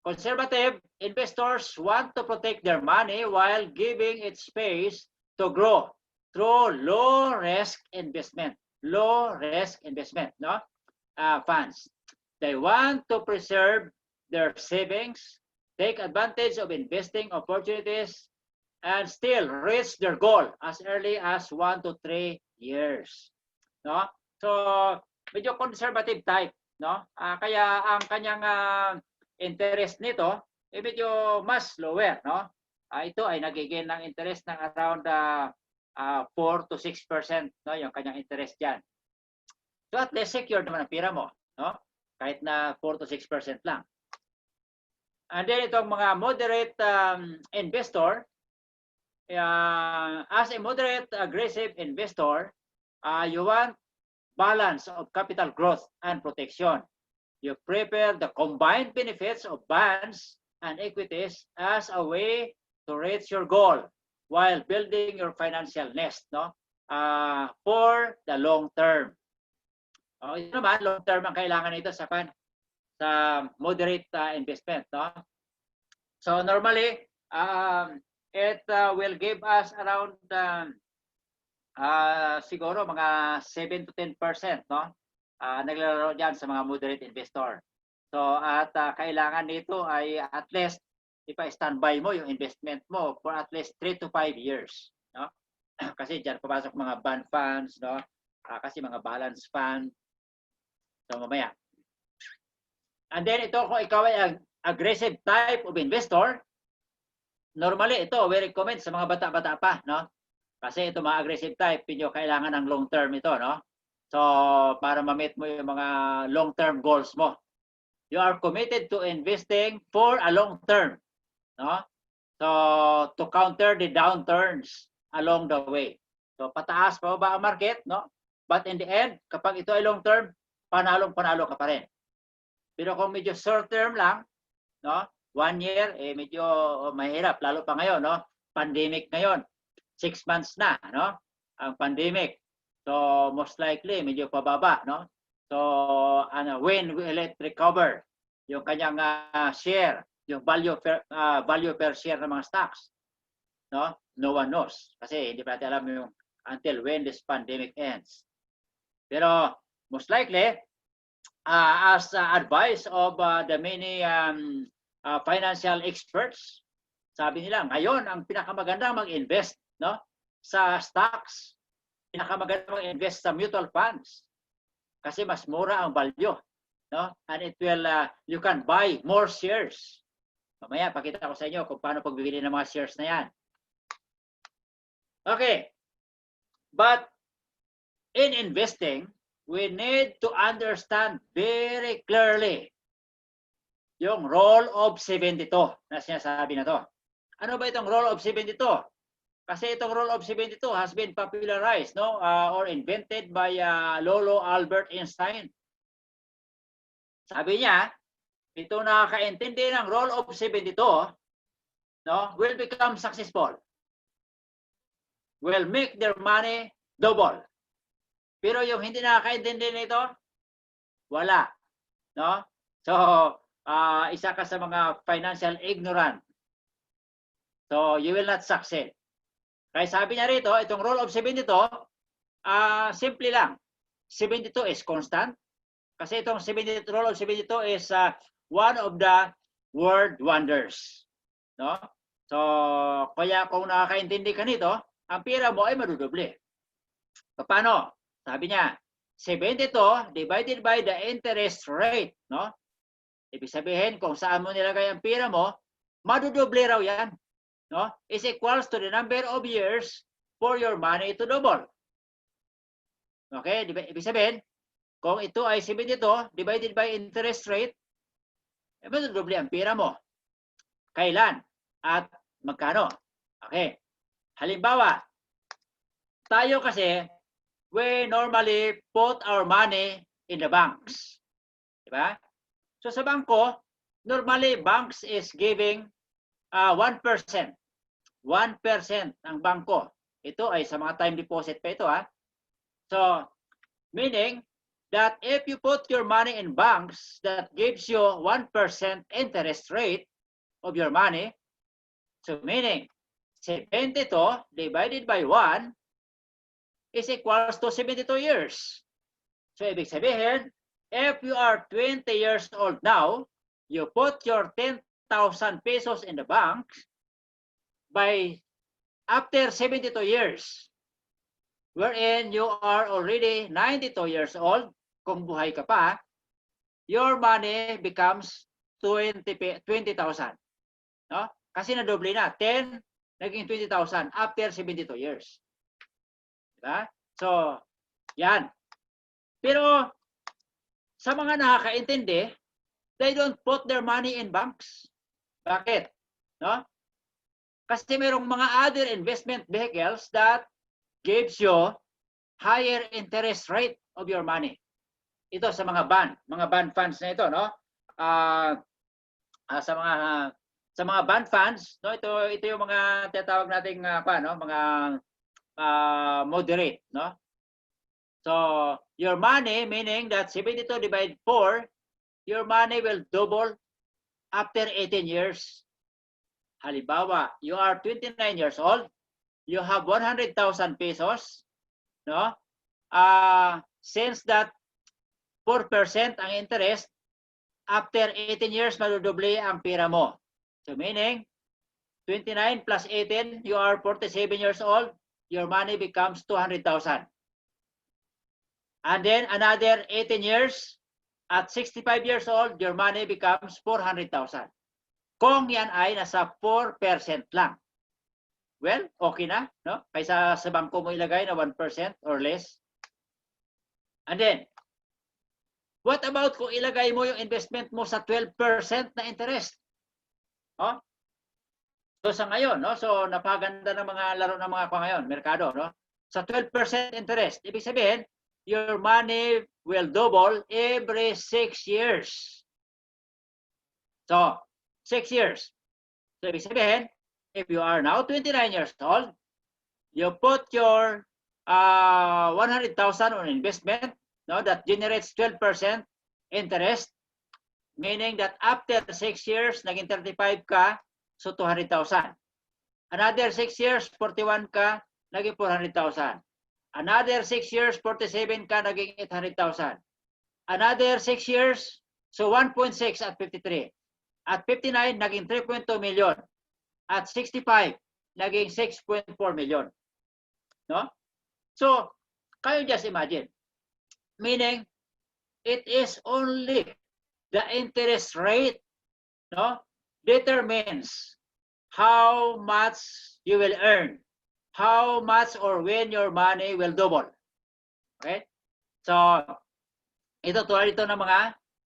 Conservative investors want to protect their money while giving it space to grow through low-risk investment. Low-risk investment, no? Funds. They want to preserve their savings, take advantage of investing opportunities, and still reach their goal as early as 1 to 3 years. No? So, medyo conservative type. No? Kaya ang kanyang interest nito ay medyo mas lower. No? Ito ay nagiging ng interest ng around 4 to 6%, no? Yung kanyang interest dyan. So at least secure naman ang pira mo. No? Kahit na 4 to 6% lang. And then itong mga moderate investor, as a moderate aggressive investor, you want balance of capital growth and protection. you prepare the combined benefits of bonds and equities as a way to reach your goal while building your financial nest, no? For the long term. Ito naman, long term ang kailangan nito sa moderate investment, no? So normally, it will give us around siguro mga 7 to 10%, no? Naglalaro diyan sa mga moderate investor. So at kailangan nito ay at least ipa-standby mo yung investment mo for at least 3 to 5 years, no? Kasi diyan papasok mga bond funds, no? Kasi mga balance fund. So mamaya. And then ito, kung ikaw ay ang aggressive type of investor, normally ito we recommend sa mga bata-bata pa, no? Kasi ito mga aggressive type, pinyo kailangan ng long term ito, no? So para ma-meet mo yung mga long term goals mo. You are committed to investing for a long term, no? So to counter the downturns along the way. So pataas pa ba ang market, no? But in the end, kapag ito ay long term, panalong-panalo ka pa rin. Pero kung medyo short term lang, no? 1 year, medyo mahirap, lalo pa ngayon, no? Pandemic ngayon, 6 months na, no? Ang pandemic. So most likely medyo pababa, no? So when will it recover yung kanyang share, yung value per share ng mga stocks, no? No one knows kasi hindi pa natin alam yung until when this pandemic ends. Pero most likely as advice of the many financial experts, sabi nila ngayon ang pinakamagandang mag-invest, no, sa stocks, pinakamagandang mag-invest sa mutual funds kasi mas mura ang value, no, and it will you can buy more shares. Mamaya pakita ko sa inyo kung paano pagbibili ng mga shares na yan. Okay, but in investing we need to understand very clearly yung role of 72 na sinasabi na to. Ano ba itong role of 72? Kasi itong role of 72 has been popularized, no, or invented by Lolo Albert Einstein. Sabi niya, ito nakakaintindi ng role of 72, no, will become successful. Will make their money double. Pero yung hindi nakakaintindi nito, wala, no? So, isa ka sa mga financial ignorant. So, you will not succeed. Kaya sabi niya rito, itong rule of 72, simple lang. 72 is constant. Kasi itong rule of 72 is one of the world wonders. No? So, kaya kung nakakaintindi ka nito, ang pira mo ay madudoble. Paano? Sabi niya, 72 divided by the interest rate. No? Ibig sabihin, kung saan mo nilagay ang pira mo, madudoble raw yan. No? Is equals to the number of years for your money to double. Okay? Ibig sabihin, kung ito ay 72 divided by interest rate, madudoble ang pira mo. Kailan? At magkano? Okay. Halimbawa, tayo kasi, we normally put our money in the banks. Diba? So sa bangko, normally banks is giving 1%. 1% ang bangko. Ito ay sa mga time deposit pa ito. So, meaning that if you put your money in banks that gives you 1% interest rate of your money, so meaning 72 divided by 1 is equals to 72 years. So, ibig sabihin, if you are 20 years old now, you put your 10,000 pesos in the bank, by after 72 years, wherein you are already 92 years old, kung buhay ka pa, your money becomes 20,000. No? Kasi nadoble na, 10, naging 20,000 after 72 years. Diba? So, yan. Pero, sa mga nakakaintindi, they don't put their money in banks. Bakit? No? Kasi mayroong mga other investment vehicles that gives you higher interest rate of your money. ito sa mga bond funds na ito, no? Sa mga bond funds, no? Ito yung mga tinatawag nating mga moderate, no? So your money, meaning that 72 divided 4, your money will double after 18 years. Halimbawa, you are 29 years old, you have 100,000 pesos, no? Since that 4% ang interest, after 18 years, madudoble ang pira mo. So meaning, 29 plus 18, you are 47 years old, your money becomes 200,000. And then another 18 years, at 65 years old, your money becomes 400,000. Kung yan ay nasa 4% lang. Well, okay na, no? Kaysa sa bangko mo ilagay na 1% or less. And then, what about kung ilagay mo yung investment mo sa 12% na interest? Oh? So sa ngayon, no? So napaganda ng mga laro ng mga ngayon, merkado, no? Sa 12% interest, ibig sabihin, your money will double every 6 years. So, 6 years. So, ibig sabihin, if you are now 29 years old, you put your 100,000 on investment, no, that generates 12% interest, meaning that after 6 years, naging 35 ka, so 200,000. Another 6 years, 41 ka, naging 400,000. Another 6 years, 47 ka, naging 800,000. Another 6 years, so 1.6 at 53. At 59, naging 3.2 million. At 65, naging 6.4 million. No? So, kayo just imagine. Meaning, it is only the interest rate, no, determines how much you will earn, how much or when your money will double. Okay? So, ito tulad ito ng mga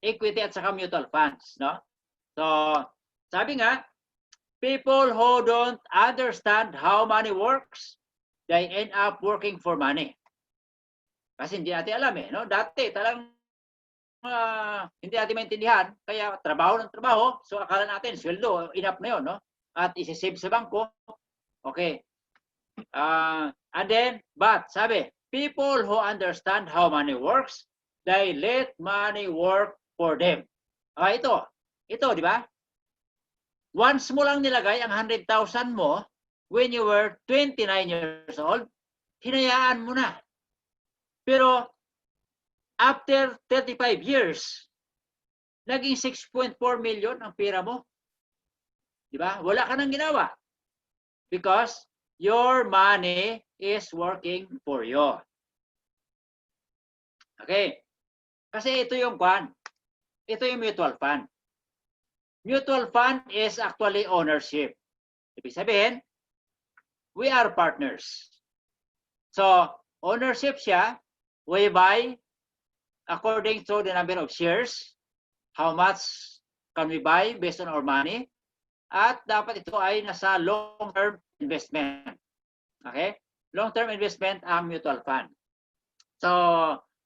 equity at saka mutual funds, no? So, sabi nga, people who don't understand how money works, they end up working for money. Kasi hindi natin alam eh, no? Dati talagang hindi natin maintindihan, kaya trabaho ng trabaho, so akala natin sweldo, enough na yun, no? At isi-save sa bangko, okay. And then, but sabi, people who understand how money works, they let money work for them. Ito, di ba? Once mo lang nilagay ang 100,000 mo when you were 29 years old, hinayaan mo na. Pero after 35 years, naging 6.4 million ang pera mo. Di ba? Wala ka nang ginawa. Because your money is working for you. Okay. Kasi ito yung fund. Ito yung mutual fund. Mutual fund is actually ownership. Ibig sabihin, we are partners. So, ownership siya, we buy according to the number of shares, how much can we buy based on our money, at dapat ito ay nasa long-term investment. Okay? Long-term investment ang mutual fund. So,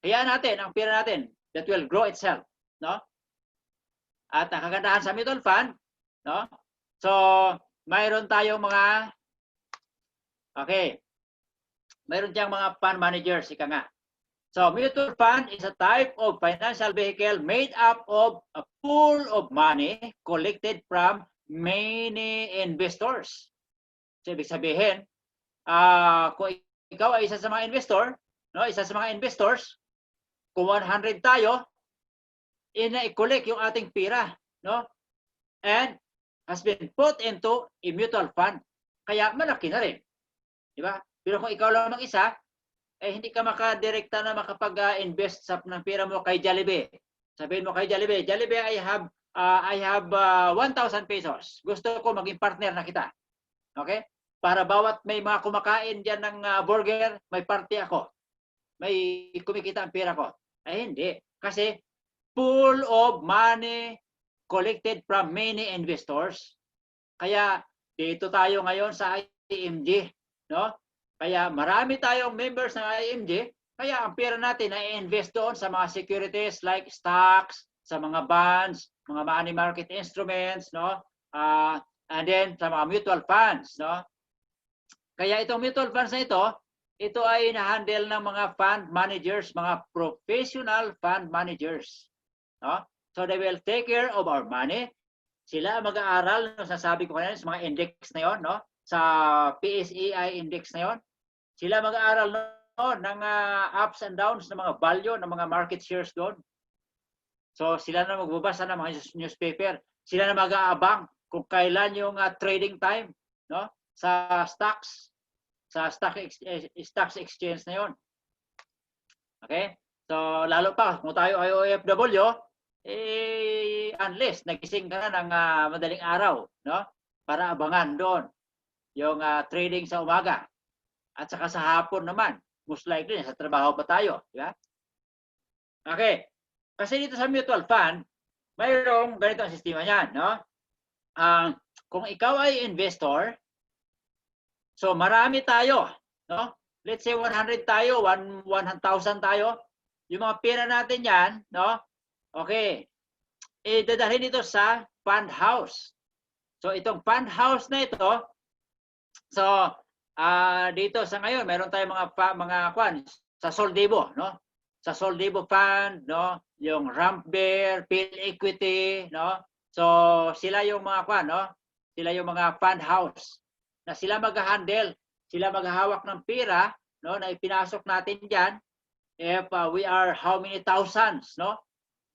hayaan natin ang pera natin that will grow itself, no? At ang kagandahan sa mutual fund, no? So, mayroon tayong mga mayroon tayong mga fund managers, ika nga. So, mutual fund is a type of financial vehicle made up of a pool of money collected from many investors. So, ibig sabihin, kung ikaw ay isa sa mga investor, no, isa sa mga investors, kung 100 tayo, ina-collect yung ating pira, no? And has been put into a mutual fund. Kaya malaki na rin. Di ba? Pero kung ikaw lang mag-isa, hindi ka makadirekta na makapag-invest ng pira mo kay Jollibee. Sabihin mo kay Jollibee, Jollibee, I have 1,000 pesos. Gusto ko maging partner na kita. Okay? Para bawat may mga kumakain dyan ng burger, may party ako. May kumikita ang pira ko. Hindi. Kasi pool of money collected from many investors. Kaya dito tayo ngayon sa IMG, no? Kaya marami tayong members ng IMG Kaya ang pera natin ay invest doon sa mga securities like stocks, sa mga bonds, mga money market instruments, no? And then sa mga mutual funds, no? Kaya itong mutual funds na ito ay na-handle ng mga fund managers, mga professional fund managers, no? So they will take care of our money. Sila mag-aaral, sasabi ko kanina, sa mga index na yon, no? Sa PSEI index na yon. Sila mag-aaral ng ups and downs ng mga value ng mga market shares doon. So sila na magbabasa ng mga newspaper. Sila na mag-aabang kung kailan yung trading time, no? Sa stocks, sa stocks exchange na yon. Okay? So lalo pa kung tayo ay OFW, unless nagising ka na ng madaling araw, no? Para abangan doon yung trading sa umaga. At saka sa hapon naman, most likely sa trabaho pa tayo, di ba? Okay. Kasi dito sa mutual fund, mayroong ganito ang sistema niyan, no? Kung ikaw ay investor, so marami tayo, no? Let's say 100 tayo, 1,000 tayo. Yung mga pera natin yan, no? Okay. Dadalhin ito sa fund house. So itong fund house na ito, so dito sa ngayon, meron tayong mga kwan sa Soldibo, no? Sa Soldibo Fund, no? Yung Ramper, Pil Equity, no? So sila yung mga kwan, no? Sila yung mga fund house na sila mag-handle, sila maghahawak ng pera, no? Na ipinasok natin diyan. If we are how many thousands, no?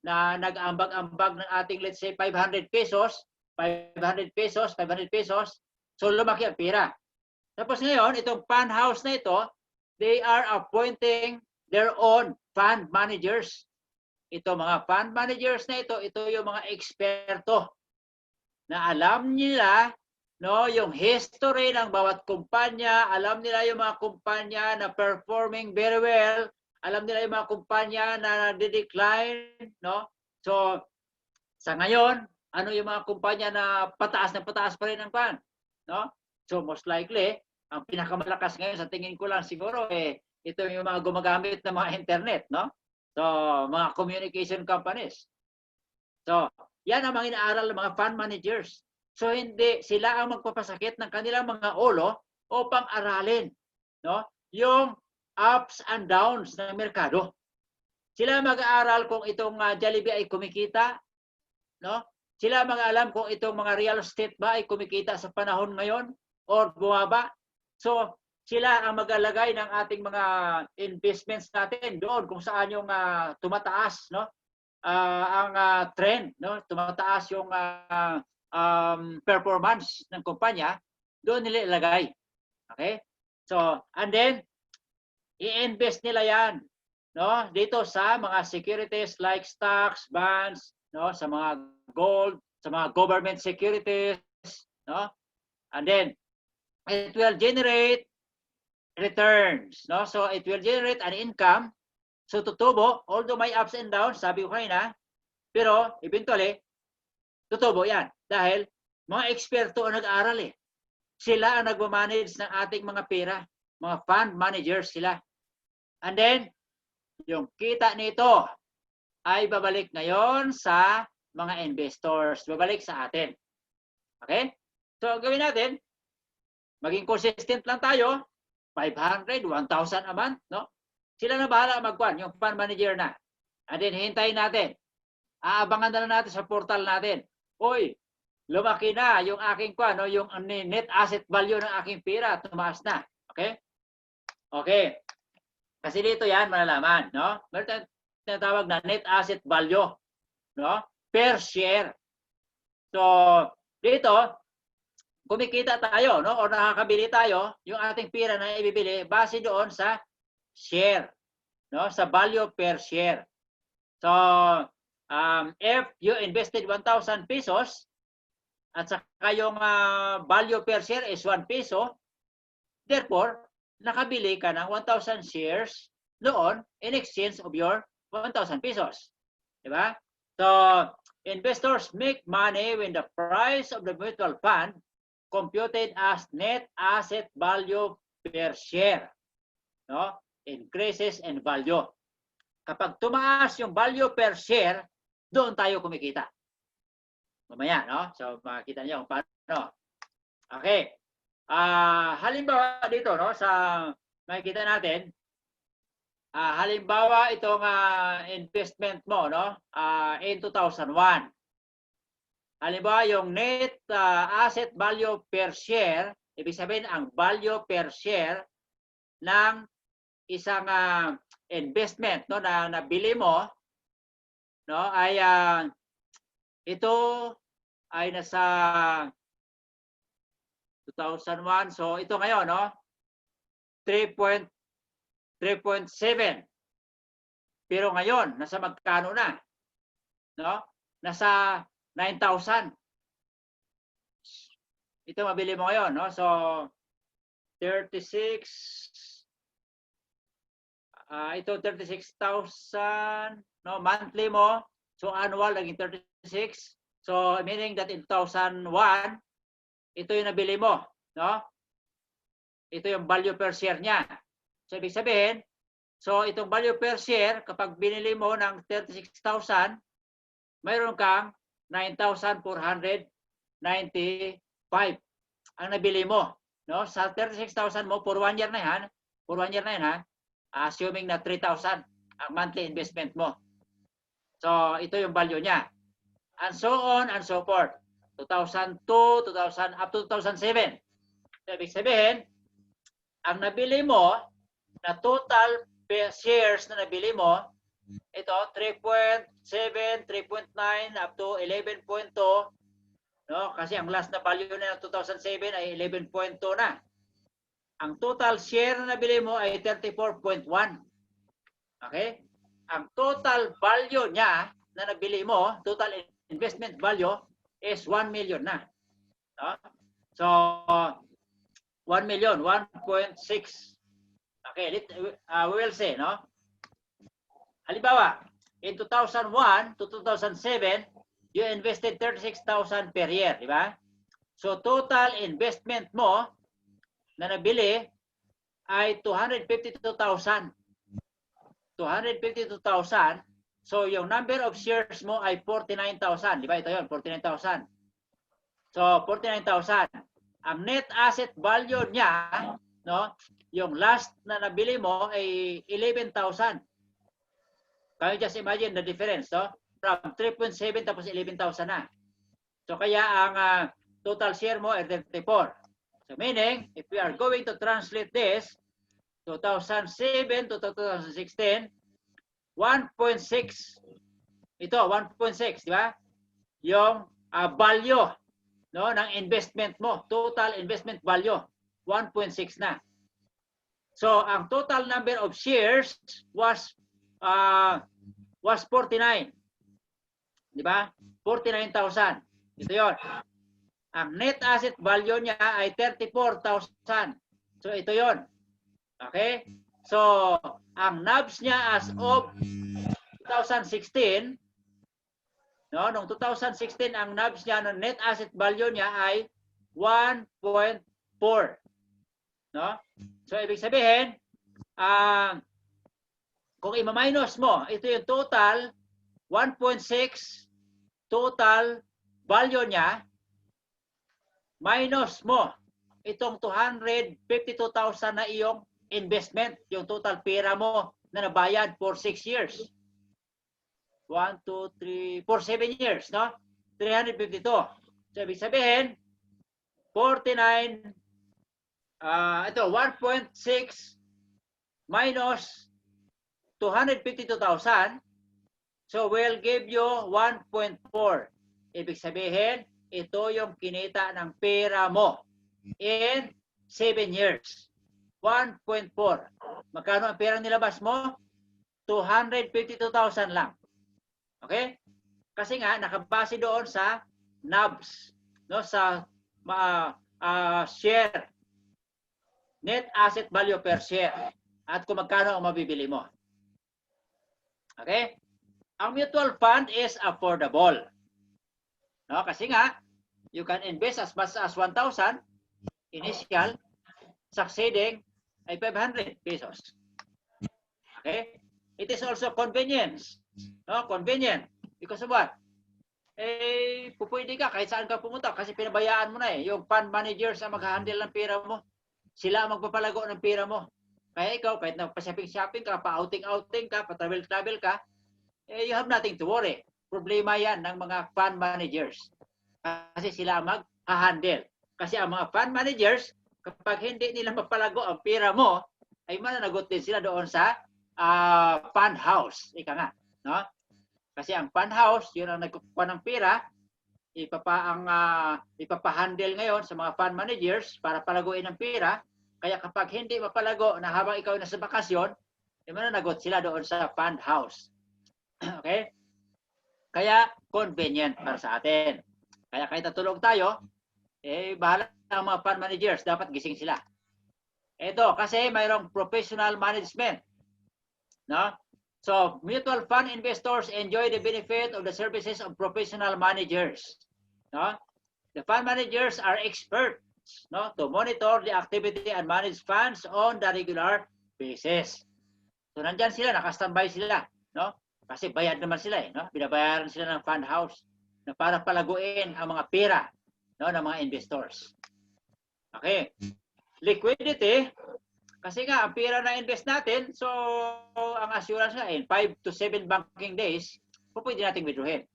Na nag-ambag-ambag ng ating, let's say 500 pesos, 500 pesos, 500 pesos. So lumaki ang pera. Tapos ngayon, itong fund house na ito, they are appointing their own fund managers. Ito mga fund managers na ito yung mga eksperto na alam nila, no, yung history ng bawat kumpanya, alam nila yung mga kumpanya na performing very well, alam nila yung mga kumpanya na decline, no? So sa ngayon, ano yung mga kumpanya na pataas pa rin ang pan, no? So most likely, ang pinakamalakas ngayon sa tingin ko lang siguro ito yung mga gumagamit ng mga internet, no? So mga communication companies. So yan ang mga inaaral ng mga fund managers. So hindi sila ang magpapasakit ng kanilang mga ulo upang aralin, no? Yung ups and downs ng merkado. Sila mag-aaral kung itong Jollibee ay kumikita, no? Sila mag-aalam kung itong mga real estate ba ay kumikita sa panahon ngayon or bumaba. So, sila ang mag-alagay ng ating mga investments natin doon kung saan yung tumataas, no? Ang trend, no? Tumataas yung performance ng kumpanya, doon nila ilagay. Okay? So, and then i-invest nila yan, no? Dito sa mga securities like stocks, bonds, no? Sa mga gold, sa mga government securities, no? And then it will generate returns, no? So it will generate an income. So tutubo, although may ups and downs, sabi ko kanina, pero eventually tutubo yan dahil mga eksperto ang nag-aaral eh. Sila ang nagmamanage ng ating mga pera, mga fund managers sila. And then yung kita nito ay babalik ngayon sa mga investors, babalik sa atin. Okay? So gawin natin, maging consistent lang tayo, 500, 1,000 a month, no? Sila na bahala magkuhan, yung fund manager na. And then hintayin natin. Aabangan na lang natin sa portal natin. Uy, lumaki na yung aking kuhan, no? Yung net asset value ng aking pera, tumaas na. Okay? Okay. Kasi dito yan malalaman, no? Meron tinatawag na net asset value, no? Per share. So, dito, kumikita tayo, no? O nakakabili tayo, yung ating pera na ibibili base doon sa share, no? Sa value per share. So, if you invested 1,000 pesos at saka yung value per share is 1 peso, therefore, nakabili ka ng 1,000 shares noon in exchange of your 1,000 pesos. Diba? So, investors make money when the price of the mutual fund computed as net asset value per share, no? increases in value. Kapag tumaas yung value per share, doon tayo kumikita. Mamaya, no? So, makikita niyo kung paano. Okay. Halimbawa dito, no? Sa makikita natin, halimbawa itong investment mo, no? In 2001. Halimbawa yung net asset value per share, ibig sabihin ang value per share ng isang investment, no, na nabili mo, no, ay ito ay nasa 2001. So ito ngayon, no, 3.7. Pero ngayon nasa magkano na, no? Nasa 9,000. Ito mabili mo ngayon, no? So 36 ito 36,000, no, monthly mo. So annual naging 36. So meaning that in 2001 ito yung nabili mo, no? Ito yung value per share niya. So ibig sabihin, so itong value per share kapag binili mo ng 36,000, mayroon kang 9,495 ang nabili mo, no? Sa 36,000 mo for 1 year na yan, assuming na 3,000 ang monthly investment mo. So, ito yung value niya. And so on and so forth. 2002, 2000, up to 2007. So, ibig sabihin, ang nabili mo na total shares na nabili mo, ito 3.7, 3.9, up to 11.2. No? Kasi ang last na value na 2007 ay 11.2 na. Ang total share na nabili mo ay 34.1. Okay? Ang total value niya na nabili mo, total investment value is 1 million na. No? So, 1 million, 1.6. Okay, we will say, no? Halimbawa, in 2001 to 2007, you invested 36,000 per year, di ba? So, total investment mo na nabili ay 252,000. 252,000. So, yung number of shares mo ay 49,000. Di ba? Ito yun, 49,000. So, 49,000. Ang net asset value niya, no, yung last na nabili mo ay 11,000. Can you just imagine the difference, no? From 3.7 tapos 11,000 na. So, kaya ang total share mo ay 34. So meaning, if we are going to translate this, 2007 to 2016, 1.6. Ito, 1.6, di ba? Yung value, no, ng investment mo, total investment value, 1.6 na. So, ang total number of shares was 49. Di ba? 49,000. Ito yun. Ang net asset value niya ay 34,000. So, ito yon. Okay? So, ang NAVs niya as of 2016, no, noong 2016, ang NAVs niya, ng net asset value niya ay 1.4. No? So, ibig sabihin, kung i-minus mo, ito yung total, 1.6 total value niya, minus mo itong 252,000 na iyong investment, yung total pera mo na nabayad for 6 years. 1, 2, 3, for 7 years, no? 352. So, ibig sabihin, 49, ito, 1.6 minus 252,000. So, we'll give you 1.4. Ibig sabihin, ito yung kinita ng pera mo in 7 years. 1.4. Magkano ang pera nilabas mo? 252,000 lang. Okay? Kasi nga, nakabase doon sa NAVs, no? Sa share. Net asset value per share. At kung magkano ang mabibili mo. Okay? Ang mutual fund is affordable. No? Kasi nga, you can invest as much as 1,000 initial, succeeding ay 500 pesos. Okay? It is also convenience. No? Convenient. Because of what? Pupwede ka kahit saan ka pumunta kasi pinabayaan mo na eh. Yung fund managers ang mag-handle ng pera mo. Sila ang magpapalago ng pera mo. Kaya ikaw, kahit nagpa-shopping ka, pa-outing ka, pa-travel ka, you have nothing to worry. Problema yan ng mga fund managers. Kasi sila ang mag-handle. Kasi ang mga fund managers, kapag hindi nila mapalago ang pera mo, ay mananagot din sila doon sa fund house. Ika nga. No? Kasi ang fund house, yun ang nagkukuha ng pera, ipapahandle ngayon sa mga fund managers para palaguin ang pera. Kaya kapag hindi mapalago na habang ikaw nasa bakasyon, mananagot sila doon sa fund house. Okay? Kaya convenient para sa atin. Kaya kahit natulog tayo, bahala ang mga fund managers, dapat gising sila. Ito, kasi mayroong professional management. No? So, mutual fund investors enjoy the benefit of the services of professional managers. No? The fund managers are experts, no, to monitor the activity and manage funds on the regular basis. So, nandyan sila, nakastandby sila. No? Kasi bayad naman sila. No? Binabayaran sila ng fund house na para palaguin ang mga pera, no, ng mga investors. Okay. Liquidity. Kasi nga, ang pera na invest natin, so ang assurance na in 5 to 7 banking days, pwede natin withdrawin.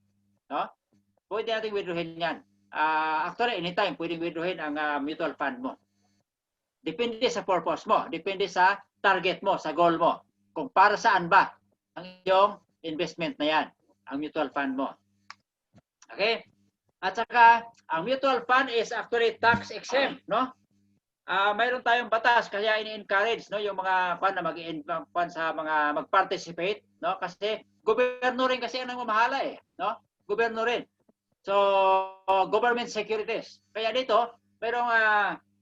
No? Pwede natin withdrawin yan. Actually, anytime, pwedeng withdrawin ang mutual fund mo. Depende sa purpose mo. Depende sa target mo, sa goal mo. Kung para saan ba ang iyong investment na yan, ang mutual fund mo. Okay? At saka, ang mutual fund is actually tax exempt, no? Mayroon tayong batas kaya ini-encourage, no, yung mga na mag-fund sa mga mag-participate, no, kasi gobyerno rin kasi ang mamahala eh, no? Gobyerno rin. So government securities. Kaya dito mayroong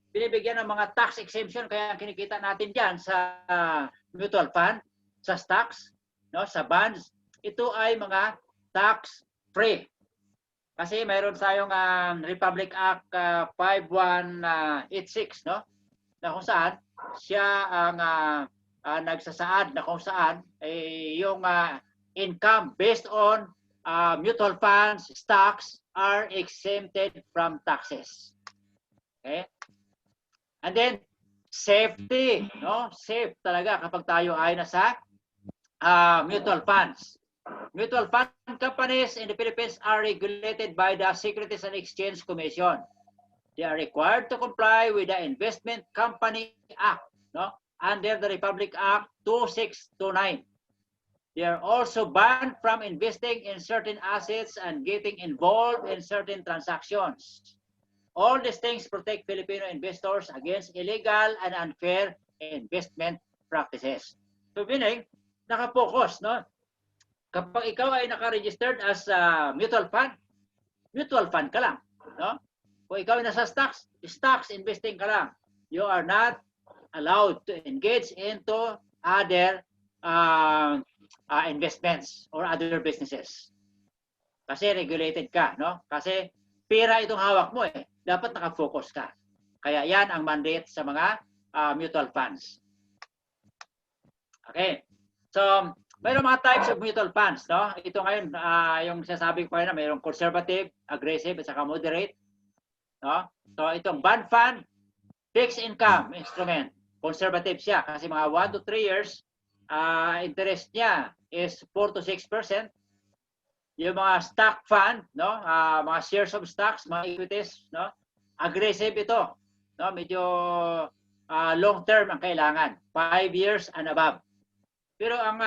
binibigyan ng mga tax exemption kaya ang kinikita natin diyan sa mutual fund, sa stocks, no, sa bonds, ito ay mga tax free. Kasi mayroon tayong Republic Act 5186, no? Na kung saan siya ang nagsasaad na kung saan yung income based on mutual funds, stocks are exempted from taxes. Okay? And then safety, no? Safe talaga kapag tayo ay nasa mutual funds. Mutual fund companies in the Philippines are regulated by the Securities and Exchange Commission. They are required to comply with the Investment Company Act, no, under the Republic Act 2629. They are also banned from investing in certain assets and getting involved in certain transactions. All these things protect Filipino investors against illegal and unfair investment practices. So, meaning, nakapokus, no? Kapag ikaw ay naka-registered as mutual fund ka lang, no? Kung ikaw ay nasa stocks investing ka lang, you are not allowed to engage into other investments or other businesses. Kasi regulated ka, no? Kasi pera itong hawak mo eh. Dapat naka-focus ka. Kaya yan ang mandate sa mga mutual funds. Okay. So, mayroong mga types of mutual funds, no? Ito ngayon, yung sasabi ko na mayroong conservative, aggressive, at saka moderate. No? So, itong bond fund, fixed income instrument. Conservative siya kasi mga 1 to 3 years, interest niya is 4 to 6%. Yung mga stock fund, no? Mga shares of stocks, mga equities, no? Aggressive ito. No? Medyo long term ang kailangan. 5 years and above. Pero ang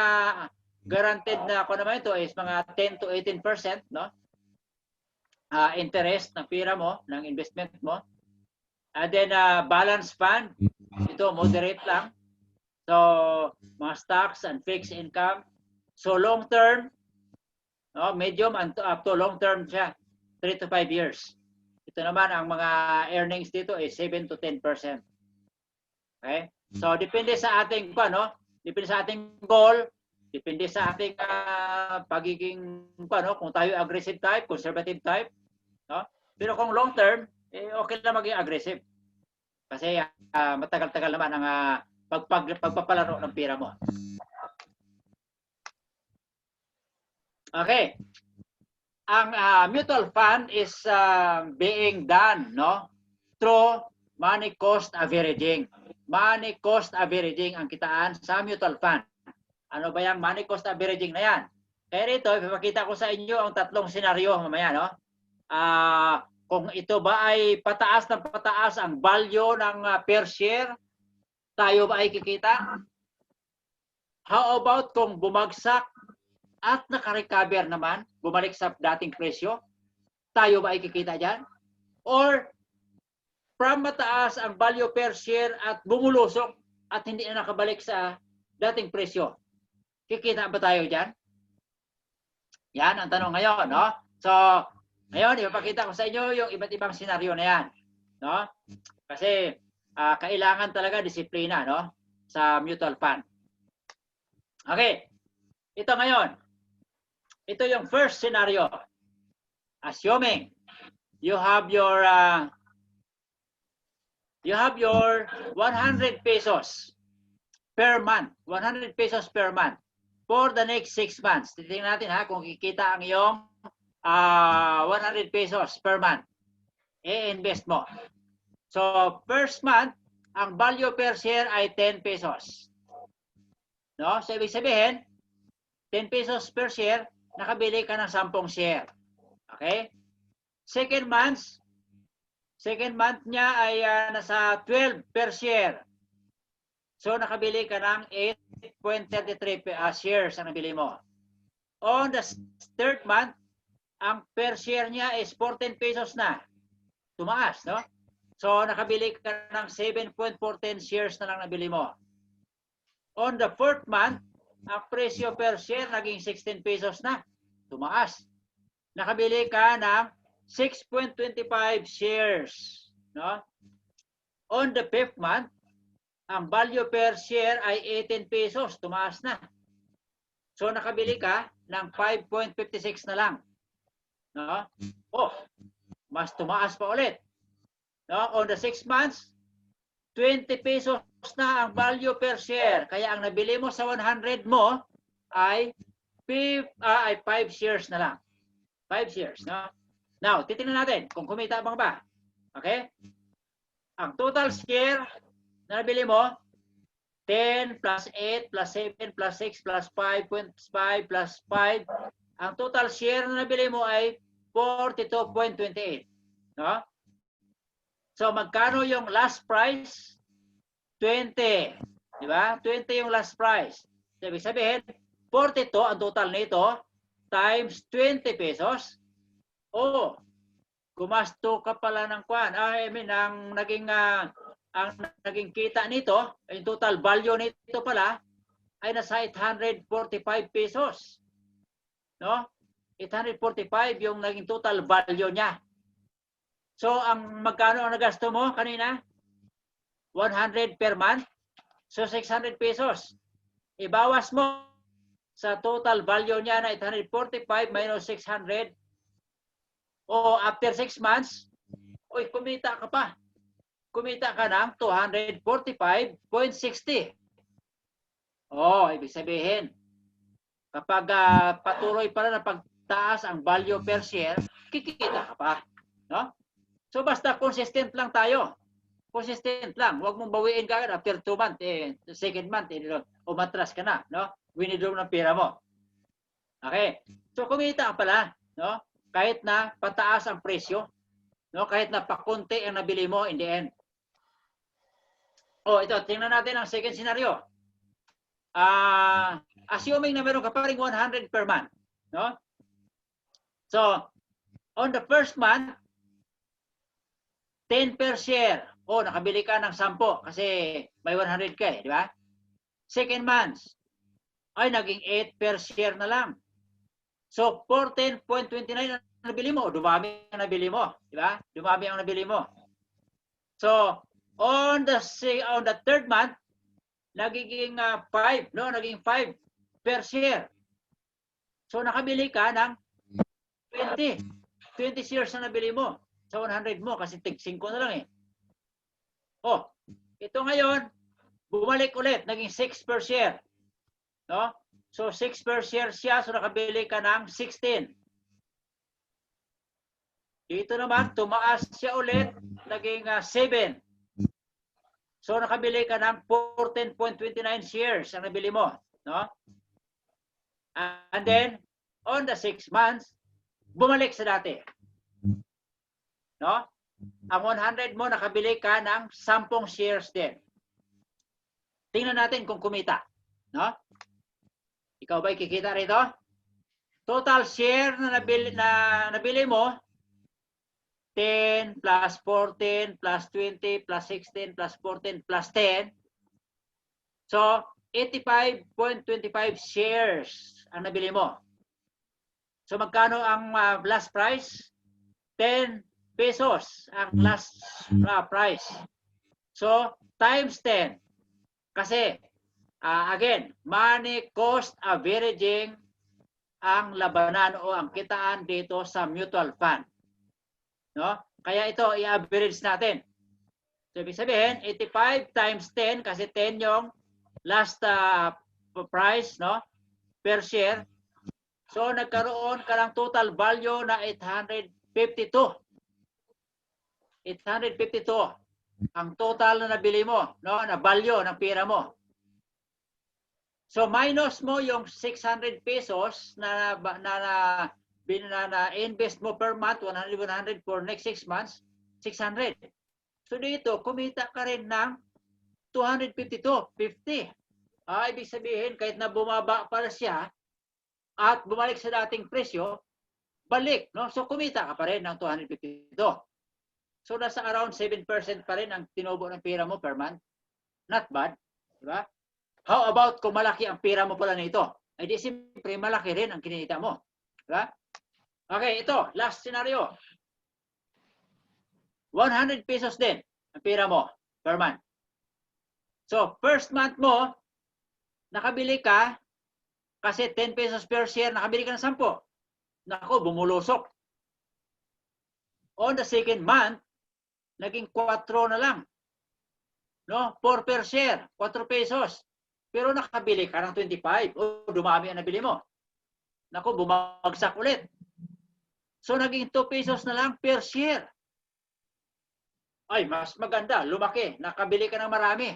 guaranteed na ako naman ito is mga 10 to 18%, no? Interest ng pera mo, ng investment mo. And then balance fund, ito moderate lang. So mga stocks and fixed income. So long term, no, medium and up to long term siya, 3 to 5 years. Ito naman ang mga earnings dito is 7 to 10%. Okay? So depende sa ating depende sa ating goal, depende sa ating pagiging kung tayo aggressive type, conservative type, no? Pero kung long term, okay lang maging aggressive. Kasi matagal-tagal naman ang pagpapalaro ng pera mo. Okay. Ang mutual fund is being done, no, through money cost averaging. Money cost averaging ang kitaan sa mutual fund. Ano ba yung money cost averaging na yan? Kaya rito, ipapakita ko sa inyo ang tatlong senaryo mamaya, no? Kung ito ba ay pataas ng pataas ang value ng per share, tayo ba ay kikita? How about kung bumagsak at nakarecover naman, bumalik sa dating presyo, tayo ba ay kikita dyan? Or from mataas ang value per share at bumulusok at hindi na nakabalik sa dating presyo, kikita ba tayo dyan? Yan ang tanong ngayon, no? So, ngayon, ipapakita ko sa inyo yung iba't ibang senaryo na yan, no? Kasi, kailangan talaga disiplina, no? Sa mutual fund. Okay. Ito ngayon. Ito yung first scenario. Assuming you have your 100 pesos per month. 100 pesos per month for the next 6 months. Titingnan natin ha kung kikita ang iyong 100 pesos per month. I-invest mo. So, first month, ang value per share ay 10 pesos. No? So, ibig sabihin, 10 pesos per share, nakabili ka ng 10 share. Okay? Second month niya ay nasa 12 per share. So, nakabili ka ng 8.33 shares ang nabili mo. On the third month, ang per share niya is 14 pesos na. Tumaas, no? So, nakabili ka ng 7.14 shares na lang nabili mo. On the fourth month, ang presyo per share naging 16 pesos na. Tumaas. Nakabili ka ng 6.25 shares. No? On the fifth month, ang value per share ay 18 pesos. Tumaas na. So, nakabili ka ng 5.56 na lang. No? Oh, mas tumaas pa ulit. No? On the 6 months, 20 pesos na ang value per share. Kaya ang nabili mo sa 100 mo ay 5 shares na lang. 5 shares. No? Now, titingnan natin kung kumita bang ba. Okay? Ang total share na nabili mo, 10 plus 8 plus 7 plus 6 plus 5.5 plus 5. Ang total share na nabili mo ay 42.28. No? So, magkano yung last price? 20. Di ba? 20 yung last price. So, ibig sabihin, 42 ang total nito times 20 pesos. Oh, gumasto ka pala ng kwan. Ang naging kita nito, yung total value nito pala, ay nasa 845 pesos. No? 845 yung naging total value niya. So, ang magkano ang nagasto mo kanina? 100 per month. So, 600 pesos. Ibawas mo sa total value niya na 845 minus 600. O after 6 months, uy, kumita ka pa. Kumita ka ng 245.60. Oh, ibig sabihin, kapag patuloy pa rin ang pagtaas ang value per share, kikita ka pa. No? So, basta consistent lang tayo. Consistent lang. Huwag mong bawiin ka after 2 months. Second month, umatras ka na. No? Winidraw ng pera mo. Okay. So, kumita ka pala. No? Kahit na pataas ang presyo. No? Kahit na pakunti ang nabili mo in the end. Oh, ito. Tingnan natin ang second scenario. Assuming na meron ka pa rin 100 per month. No? So, on the first month, 10 per share. O, nakabili ka ng 10 kasi may 100 ka di ba? Second month, ay naging 8 per share na lang. So, 14.29 ang nabili mo. Dumami ang nabili mo. Di ba? Dumami ang nabili mo. So, on the third month, nagiging 5. No? Naging 5 per share. So, nakabili ka ng 20. 20 shares na nabili mo. Sa 100 mo kasi tig 5 na lang eh. Oh, ito ngayon, bumalik ulit, naging 6 per share. No? So 6 per share siya, so nakabili ka ng 16. Dito naman, tumaas siya ulit, naging 7. So nakabili ka ng 14.29 shares ang nabili mo, no? And then on the 6 months, bumalik sa dati. No? Ang 100 mo nakabili ka ng 10 shares din. Tingnan natin kung kumita, no? Ikaw ba kikita rito? Total share na nabili mo 10 plus 14 plus 20 plus 16 plus 14 plus 10. So, 85.25 shares ang nabili mo. So, magkano ang last price? 10 pesos ang last price. So, times 10. Kasi, again, money cost averaging ang labanan o ang kitaan dito sa mutual fund. No? Kaya ito, i-average natin. So, ibig sabihin, 85 times 10, kasi 10 yung last price, no? Per share. So, nagkaroon ka ng total value na 852. 852 ang total na nabili mo, no? Na value ng pera mo. So, minus mo yung 600 pesos na invest mo per month, 100 for next 6 months, 600. So dito, kumita ka rin ng 252.50. Ibig sabihin, kahit na bumaba para siya at bumalik sa dating presyo, balik, no? So kumita ka pa rin ng 252. So nasa around 7% pa rin ang tinubo ng pera mo per month. Not bad, di ba? How about kung malaki ang pera mo pala nito? Ay di siyempre malaki rin ang kinita mo. Di ba? Okay, ito, last scenario. 100 pesos din ang pera mo per month. So, first month mo, nakabili ka, kasi 10 pesos per share, nakabili ka ng 10. Nako, bumulusok. On the second month, naging 4 na lang. No? 4 per share, 4 pesos. Pero nakabili ka ng 25. O, dumami ang nabili mo. Nako, bumagsak ulit. So, naging 2 pesos na lang per share. Ay, mas maganda, lumaki. Nakabili ka ng marami.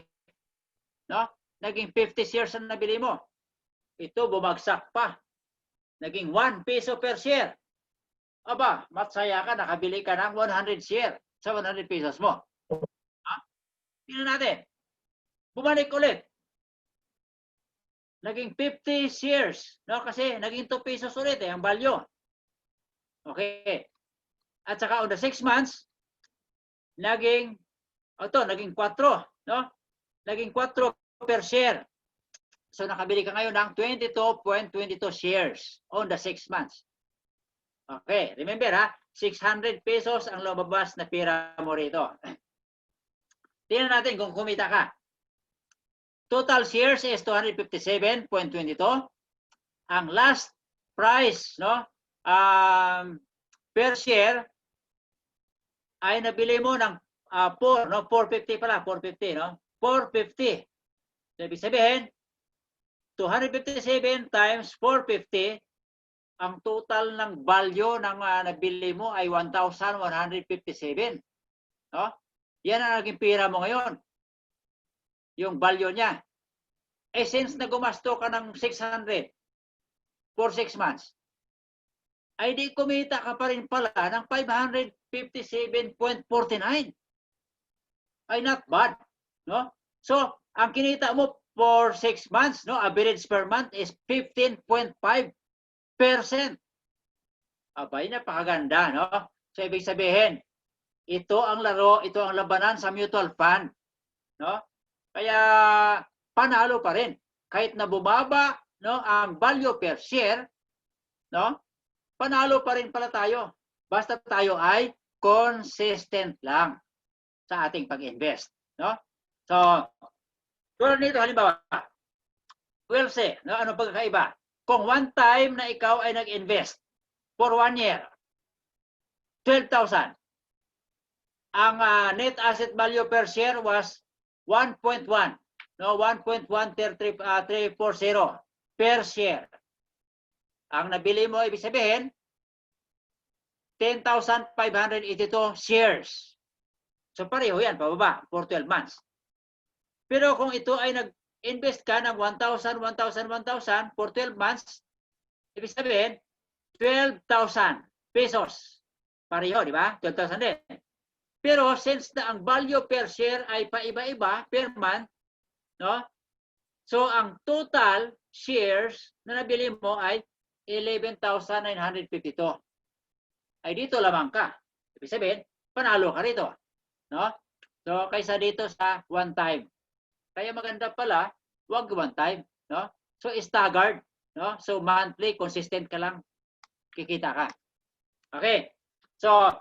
No? Naging 50 shares ang nabili mo. Ito, bumagsak pa. Naging 1 peso per share. Aba, matsaya ka, nakabili ka ng 100 share sa 100 pesos mo. Tingnan natin. Bumalik ulit. Naging 50 shares. No? Kasi naging 2 pesos ulit ang value. Okay. At saka on the 6 months, naging 4, no? Naging 4 per share. So nakabili ka ngayon ng 22.22 shares on the 6 months. Okay, remember ha, 600 pesos ang lumabas na pera mo rito. Tingnan natin kung kumita ka. Total shares is 257.22. Ang last price, no? Per share ay nabili mo ng 4, no? 450 pala, 450, no? 450. So, ibig sabihin, 257 times 450, ang total ng value ng nabili mo ay 1,157. No? Yan ang naging pera mo ngayon. Yung value niya. Eh, since na gumasto ka ng 600 for 6 months, ay di kumita ka pa rin pala ng 557.49. Ay not bad, no? So, ang kinita mo for 6 months, no, average per month is 15.5%. Abay, napakaganda, no? So, ibig sabihin, ito ang laro, ito ang labanan sa mutual fund, no? Kaya panalo pa rin kahit na bumaba, no, ang value per share, no? Panalo pa rin pala tayo. Basta tayo ay consistent lang sa ating pag-invest, no? So, tulad nito halimbawa, we'll say, no, ano pagkakaiba? Kung one time na ikaw ay nag-invest for 1 year, 12,000. Ang net asset value per share was 1.1, no, 1.1340. per share. Ang nabili mo, ibig sabihin, 10,582 shares. So pareho yan, pababa, for 12 months. Pero kung ito ay nag-invest ka ng 1,000, 1,000, 1,000 for 12 months, ibig sabihin, 12,000 pesos. Pareho, di ba? 12,000 din. Pero since na ang value per share ay paiba-iba per month, no? So ang total shares na nabili mo ay 11,952. Ay dito lamang ka. Ibig sabihin, panalo ka rito. No? So kaysa dito sa one time. Kaya maganda pala, wag one time. No? So staggered. No? So monthly, consistent ka lang. Kikita ka. Okay. So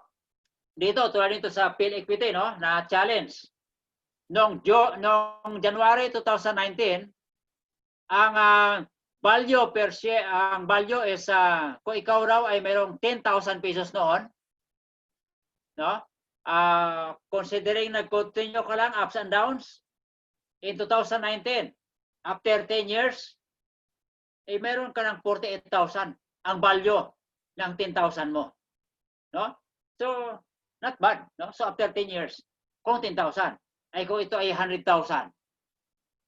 dito, tulad dito sa Phil Equity, no? Na challenge. Noong January 2019, ang value per share, ang value is, kung ikaw raw ay mayroong 10,000 pesos noon, no? Considering nag-continue ka lang, ups and downs, in 2019, after 10 years, eh meron ka ng 48,000 ang value ng 10,000 mo. No? So, not bad. No? So, after 10 years, kung 10,000, ay kung ito ay 100,000,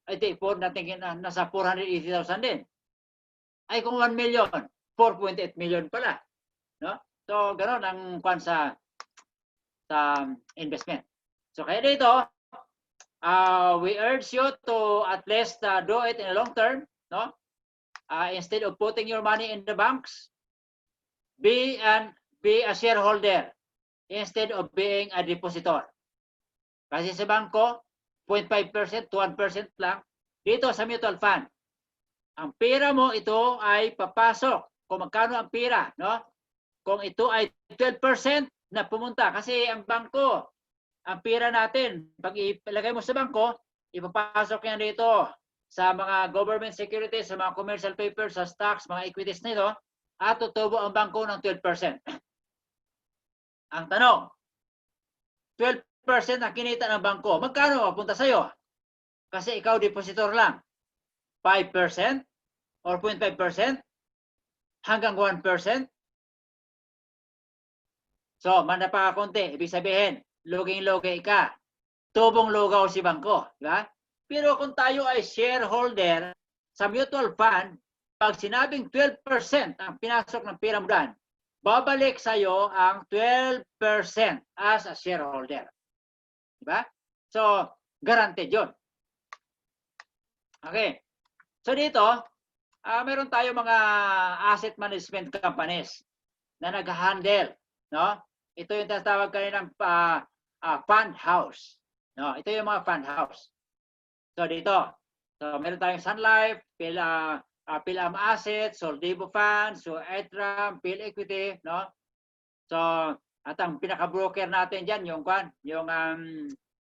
ay tipon natin nasa 480,000 din. Ay kung 1 million, 4.8 million pala. No? So, ganoon ang kwan sa investment. So, kaya dito, we urge you to at least do it in a long term. No? Instead of putting your money in the banks, be a shareholder instead of being a depositor. Kasi sa bangko, 0.5% to 1% lang. Dito sa mutual fund, ang pera mo ito ay papasok. Kung magkano ang pera, no? Kung ito ay 12% na pumunta. Kasi ang bangko, ang pera natin, pag ilagay mo sa bangko, ipapasok yan dito sa mga government securities, sa mga commercial papers, sa stocks, mga equities nito, at tutubo ang bangko ng 12%. Ang tanong, 12% ang kinita ng bangko, magkano mapunta sa'yo? Kasi ikaw depositor lang. 5% or 0.5% hanggang 1%. So, manda pa konti. Ibig sabihin, luging-lugay ka. Tubong lugaw si bangko. Diba? Pero kung tayo ay shareholder sa mutual fund, pag sinabing 12% ang pinasok ng pera mo dyan, babalik sa'yo ang 12% as a shareholder. Diba? So, guaranteed yun. Okay. So dito, meron tayo mga asset management companies na nag-handle. No? Ito yung tatawag kaninang fund house. No? Ito yung mga fund house. So dito, so meron tayong Sun Life, PhilAm Assets, Soldivo Funds, so ETRAM, Phil Equity, no? So, at ang pinaka-broker natin diyan yung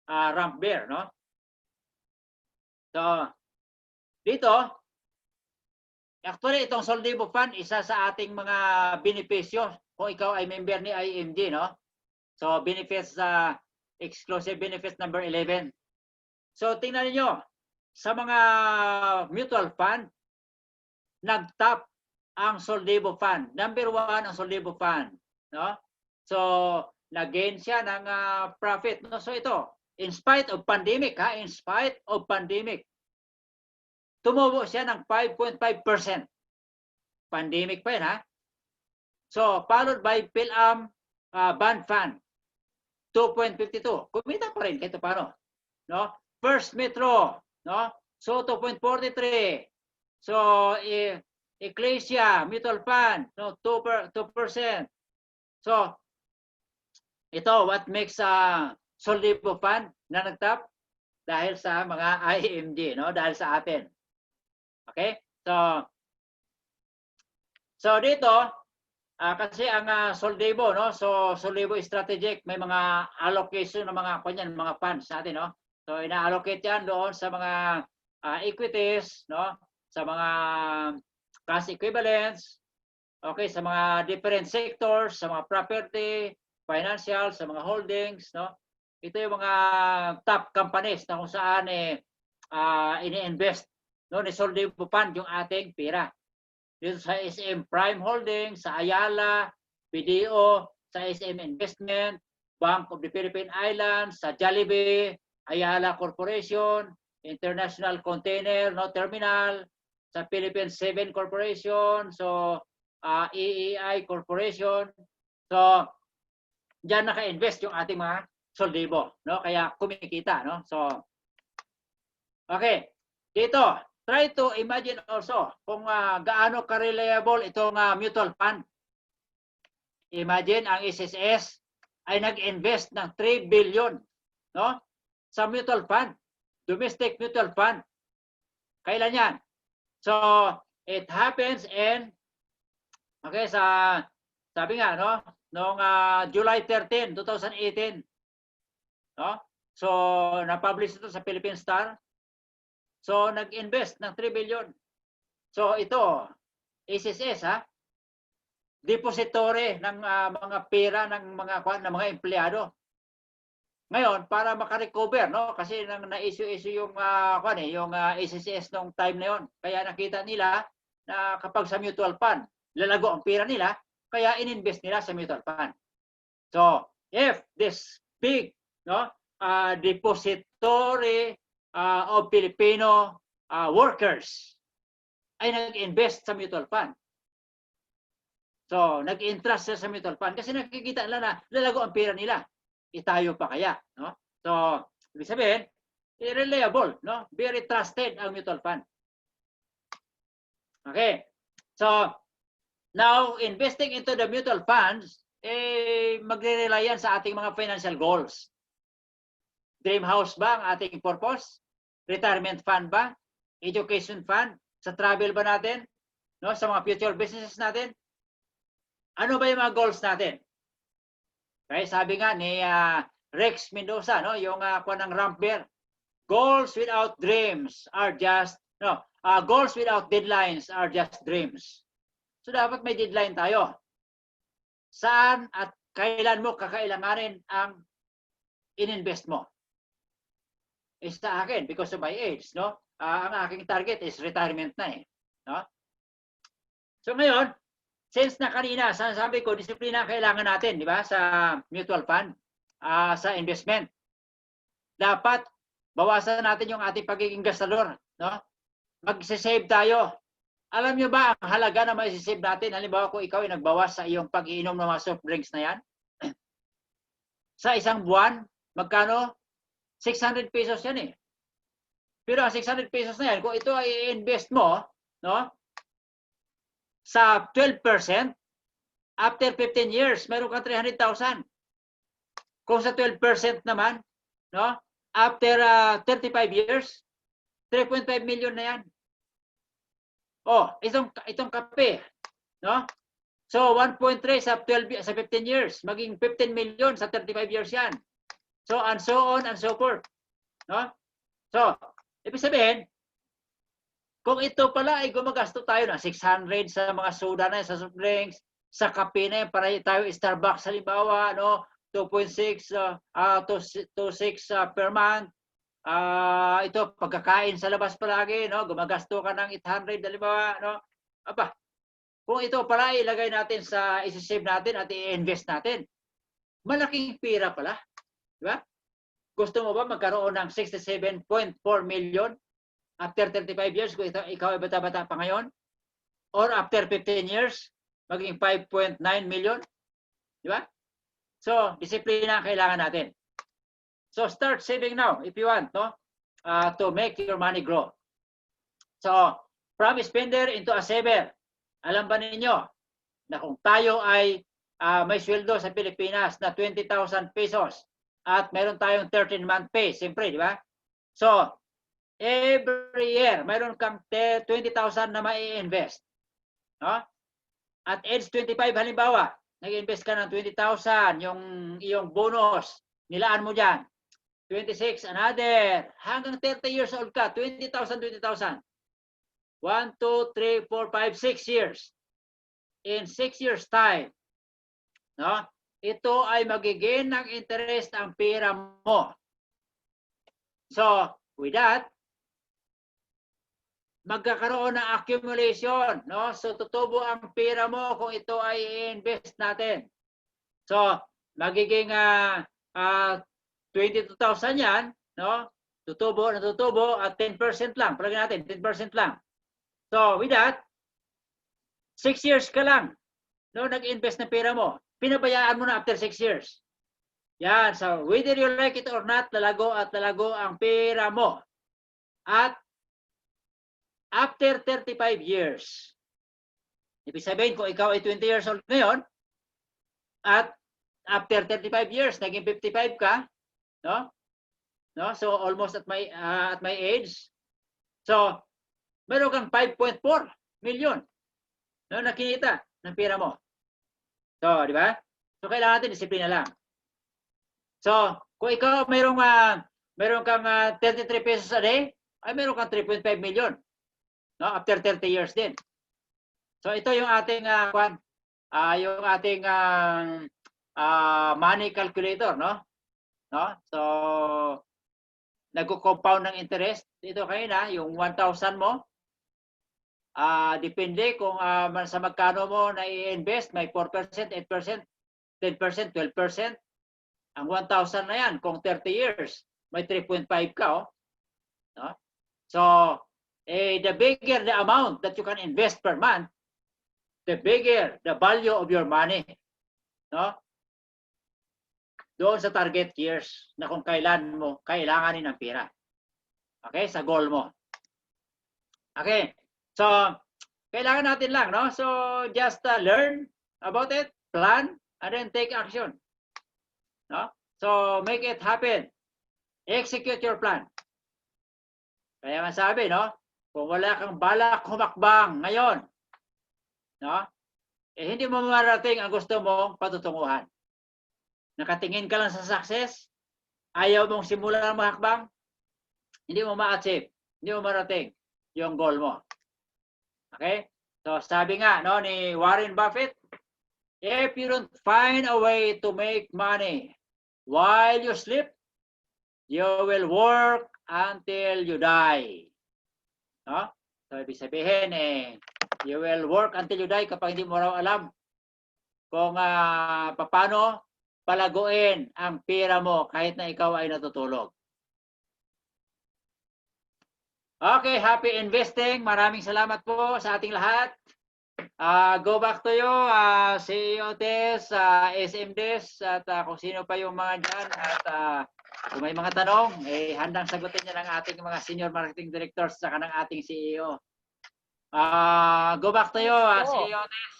Ramp Bear, no? So, dito, actually itong Soldivo Fund, isa sa ating mga benepisyo kung ikaw ay member ni IMG, no? So, benefits, exclusive benefits number 11. So, tingnan niyo sa mga mutual fund, nag-top ang Soldivo Fund. Number 1 ang Soldivo Fund, no? So, nag-gain siya ng profit, no? So, ito, in spite of pandemic, in spite of pandemic, tumubo siya ng 5.5%. Pandemic pa yun, ha? So, followed by PhilAm Bond Fund, 2.52. Kumita pa rin kahit paano. No? First Metro, no? So, 2.43. So, Ecclesia Mutual Fund, no? 2%. So, ito, what makes Soldivo Fund na nag-top? Dahil sa mga IMG, no? Dahil sa atin. Okay? So dito, kasi ang Soldivo, no? So Soldivo Strategic, may mga allocation ng mga kanyan, mga funds natin, no? So ina-allocate yan doon sa mga equities, no? Sa mga cash equivalents, okay, sa mga different sectors, sa mga property, financial, sa mga holdings, no? Ito yung mga top companies na kung saan ini-invest no, ni Soldibo Fund yung ating pera. Dito sa SM Prime Holdings, sa Ayala, PDO, sa SM Investment, Bank of the Philippine Islands, sa Jollibee, Ayala Corporation, International Container no Terminal, sa Philippine 7 Corporation, so EEI Corporation. So diyan naka-invest yung ating mga soldibo, no? Kaya kumikita, no? So okay. Dito, try to imagine also kung gaano ka-reliable itong mutual fund. Imagine ang SSS ay nag-invest ng 3 billion, no? Sa mutual fund, domestic mutual fund. Kailan yan? So, it happens in, okay, sabi nga, no? Noong July 13, 2018. No? So, na-publish ito sa Philippine Star. So, nag-invest ng 3 billion. So, ito, SSS, ha? Depository ng mga pera ng mga empleyado. Ngayon, para makarecover, no? Kasi nang na-issue yung SSS nung time na yon. Kaya nakita nila na kapag sa mutual fund, lalago ang pera nila, kaya ininvest nila sa mutual fund. So, if this big, no, depository of Filipino workers ay nag-invest sa mutual fund. So, nag-interest sa mutual fund kasi nakikita nila na lalago ang pera nila. Itayo pa kaya, no? So, ibig sabihin, reliable, no? Very trusted ang mutual fund. Okay. So, now investing into the mutual funds magre-rely yan sa ating mga financial goals. Dream house ba ang ating purpose? Retirement fund ba? Education fund? Sa travel ba natin? No, sa mga future businesses natin? Ano ba yung mga goals natin? Okay, sabi nga ni Rex Mendoza, no, yung ng Ramp Bear, goals without dreams are just goals without deadlines are just dreams. So dapat may deadline tayo. Saan at kailan mo kakailanganin ang ininvest mo? Sa akin, because of my age, no? Ang aking target is retirement na no? So ngayon, since na kanina, sabi ko, disiplina kailangan natin, di ba? Sa mutual fund, sa investment. Dapat bawasan natin yung ating pagiging gastador, no? Mag-save tayo. Alam nyo ba ang halaga na mai-save natin? Halimbawa kung ikaw ay nagbawas sa iyong pag-iinom ng mga soft drinks na yan. Sa isang buwan, magkano? 600 pesos yan Pero ang 600 pesos na yan, kung ito ay invest mo, no? Sa 12%, after 15 years, meron kang 300,000. Kung sa 12% naman, no? After 35 years, 3.5 million na yan. Oh, itong kape, no? So 1.3 sa 15 years, maging 15 million sa 35 years yan. So and so on and so forth, no? So, ibig sabihin, kung ito pala ay gumagasto tayo ng 600 sa mga soda na sa soft drinks, sa kape na yan, para tayo Starbucks halimbawa, no? 2.6 to 6 per month. Ito pagkakain sa labas palagi, no? Gumagasto ka ng 800 halimbawa, no? Aba, kung ito pala ilagay natin sa i-save natin at i-invest natin, malaking pera pala, di ba? Gusto mo ba magkaroon ng 67.4 million after 35 years kung ikaw ay bata-bata pa ngayon? Or after 15 years, maging 5.9 million? Di ba? So, disiplina ang kailangan natin. So start saving now if you want, no? To make your money grow. So from spender into a saver. Alam ba ninyo na kung tayo ay may sweldo sa Pilipinas na 20,000 pesos at meron tayong 13-month pay, siyempre, di ba? So every year, meron kang 20,000 na mai-invest. No? At age 25 halimbawa, nag-invest ka ng 20,000, yung iyong bonus, nilaan mo dyan. 26, another. Hanggang 30 years old ka, 20,000, 20,000. 1, 2, 3, 4, 5, 6 years. In 6 years time, no? Ito ay magiging ng interest ang pera mo. So, with that, magkakaroon ng accumulation, no? So tutubo ang pera mo kung ito ay i-invest natin. So magiging 22,000 yan, no? Tutubo at 10% lang. Palagay natin 10% lang. So with that, 6 years ka lang, no, nag-invest na pera mo. Pinabayaan mo na after 6 years. Yan, so whether you like it or not, lalago at lalago ang pera mo. At after 35 years, ibig sabihin kung ikaw ay 20 years old ngayon, at after 35 years, naging 55 ka, no? No? So almost at my age. So meron kang 5.4 million, no, nakikita ng pera mo. So, di ba? So kailangan natin disiplina lang. So, kung ikaw meron kang 33 pesos a day, ay meron kang 3.5 million. No, after 30 years din. So ito yung ating money calculator, no? No? So nagko-compound ng interest. Ito kanina, yung 1,000 mo. Depende kung sa magkano mo na i-invest, may 4%, 8%, 10%, 12%. Ang 1,000 na yan, kung 30 years, may 3.5 ka, oh. No? So, the bigger the amount that you can invest per month, the bigger the value of your money. No? Doon sa target years na kung kailan mo kailanganin ng pera. Okay? Sa goal mo. Okay? So, kailangan natin lang, no? So, just learn about it, plan, and then take action. No? So, make it happen. Execute your plan. Kaya nga sabi, no? Kung wala kang balak humakbang ngayon, no? Hindi mo marating ang gusto mong patutunguhan. Nakatingin ka lang sa success, ayaw mong simulan mahakbang, hindi mo ma-achieve, hindi mo marating yung goal mo. Okay? So sabi nga, no, ni Warren Buffett, if you don't find a way to make money while you sleep, you will work until you die. No? So ibig sabihin, you will work until you die kapag hindi mo raw alam kung paano palaguin ang pera mo kahit na ikaw ay natutulog. Okay, happy investing. Maraming salamat po sa ating lahat. Go back to you, CEO Tess, SM Des, at kung sino pa yung mga dyan. At kung may mga tanong, handang sagutin niya ng ating mga senior marketing directors saka ng ating CEO. Go back to you, CEO Tess.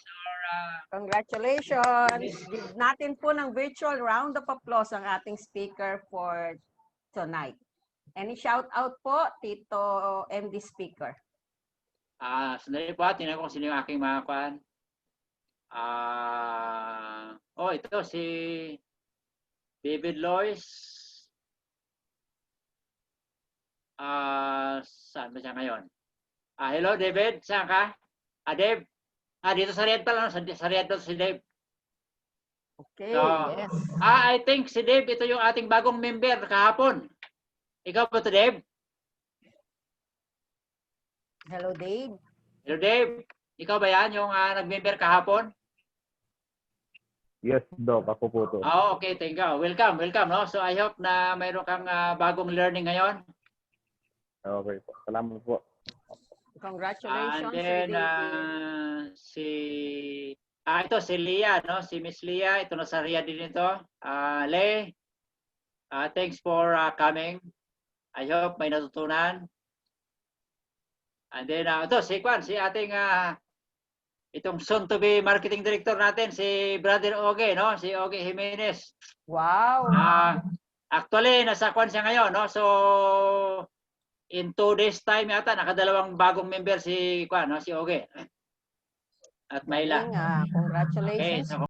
Congratulations! Give natin po ng virtual round of applause ang ating speaker for tonight. Any shout out po, Tito MD speaker? Sandali po, tingnan ko sino yung aking mga kwan. Ito si David Lois. Saan ba siya ngayon? Hello David, saan ka? Dave? Dito sa Riyadh pala, sa Riyadh si Dave. Okay, So, yes. I think si Dave, ito yung ating bagong member kahapon. Ikaw po to, Dave? Hello, Dave. Hello, Dave. Ikaw ba yan, yung nag-member kahapon? Yes, Doc. Ako po to. Okay, thank you. Welcome, no? So, I hope na mayroon kang bagong learning ngayon. Okay po. Salamat po. Congratulations, And then, ito si Leah, no? Si Miss Leah, ito na sa Riyadh din ito. Le, thanks for coming. I hope may natutunan. And then, ito, si ating, itong soon-to-be marketing director natin, si Brother Oge, no? Si Oge Jimenez. Wow. Actually, nasa kwan siya ngayon, no? So, in 2 days time yata, nakadalawang bagong member si Oge. At Mayla. Congratulations. Okay, so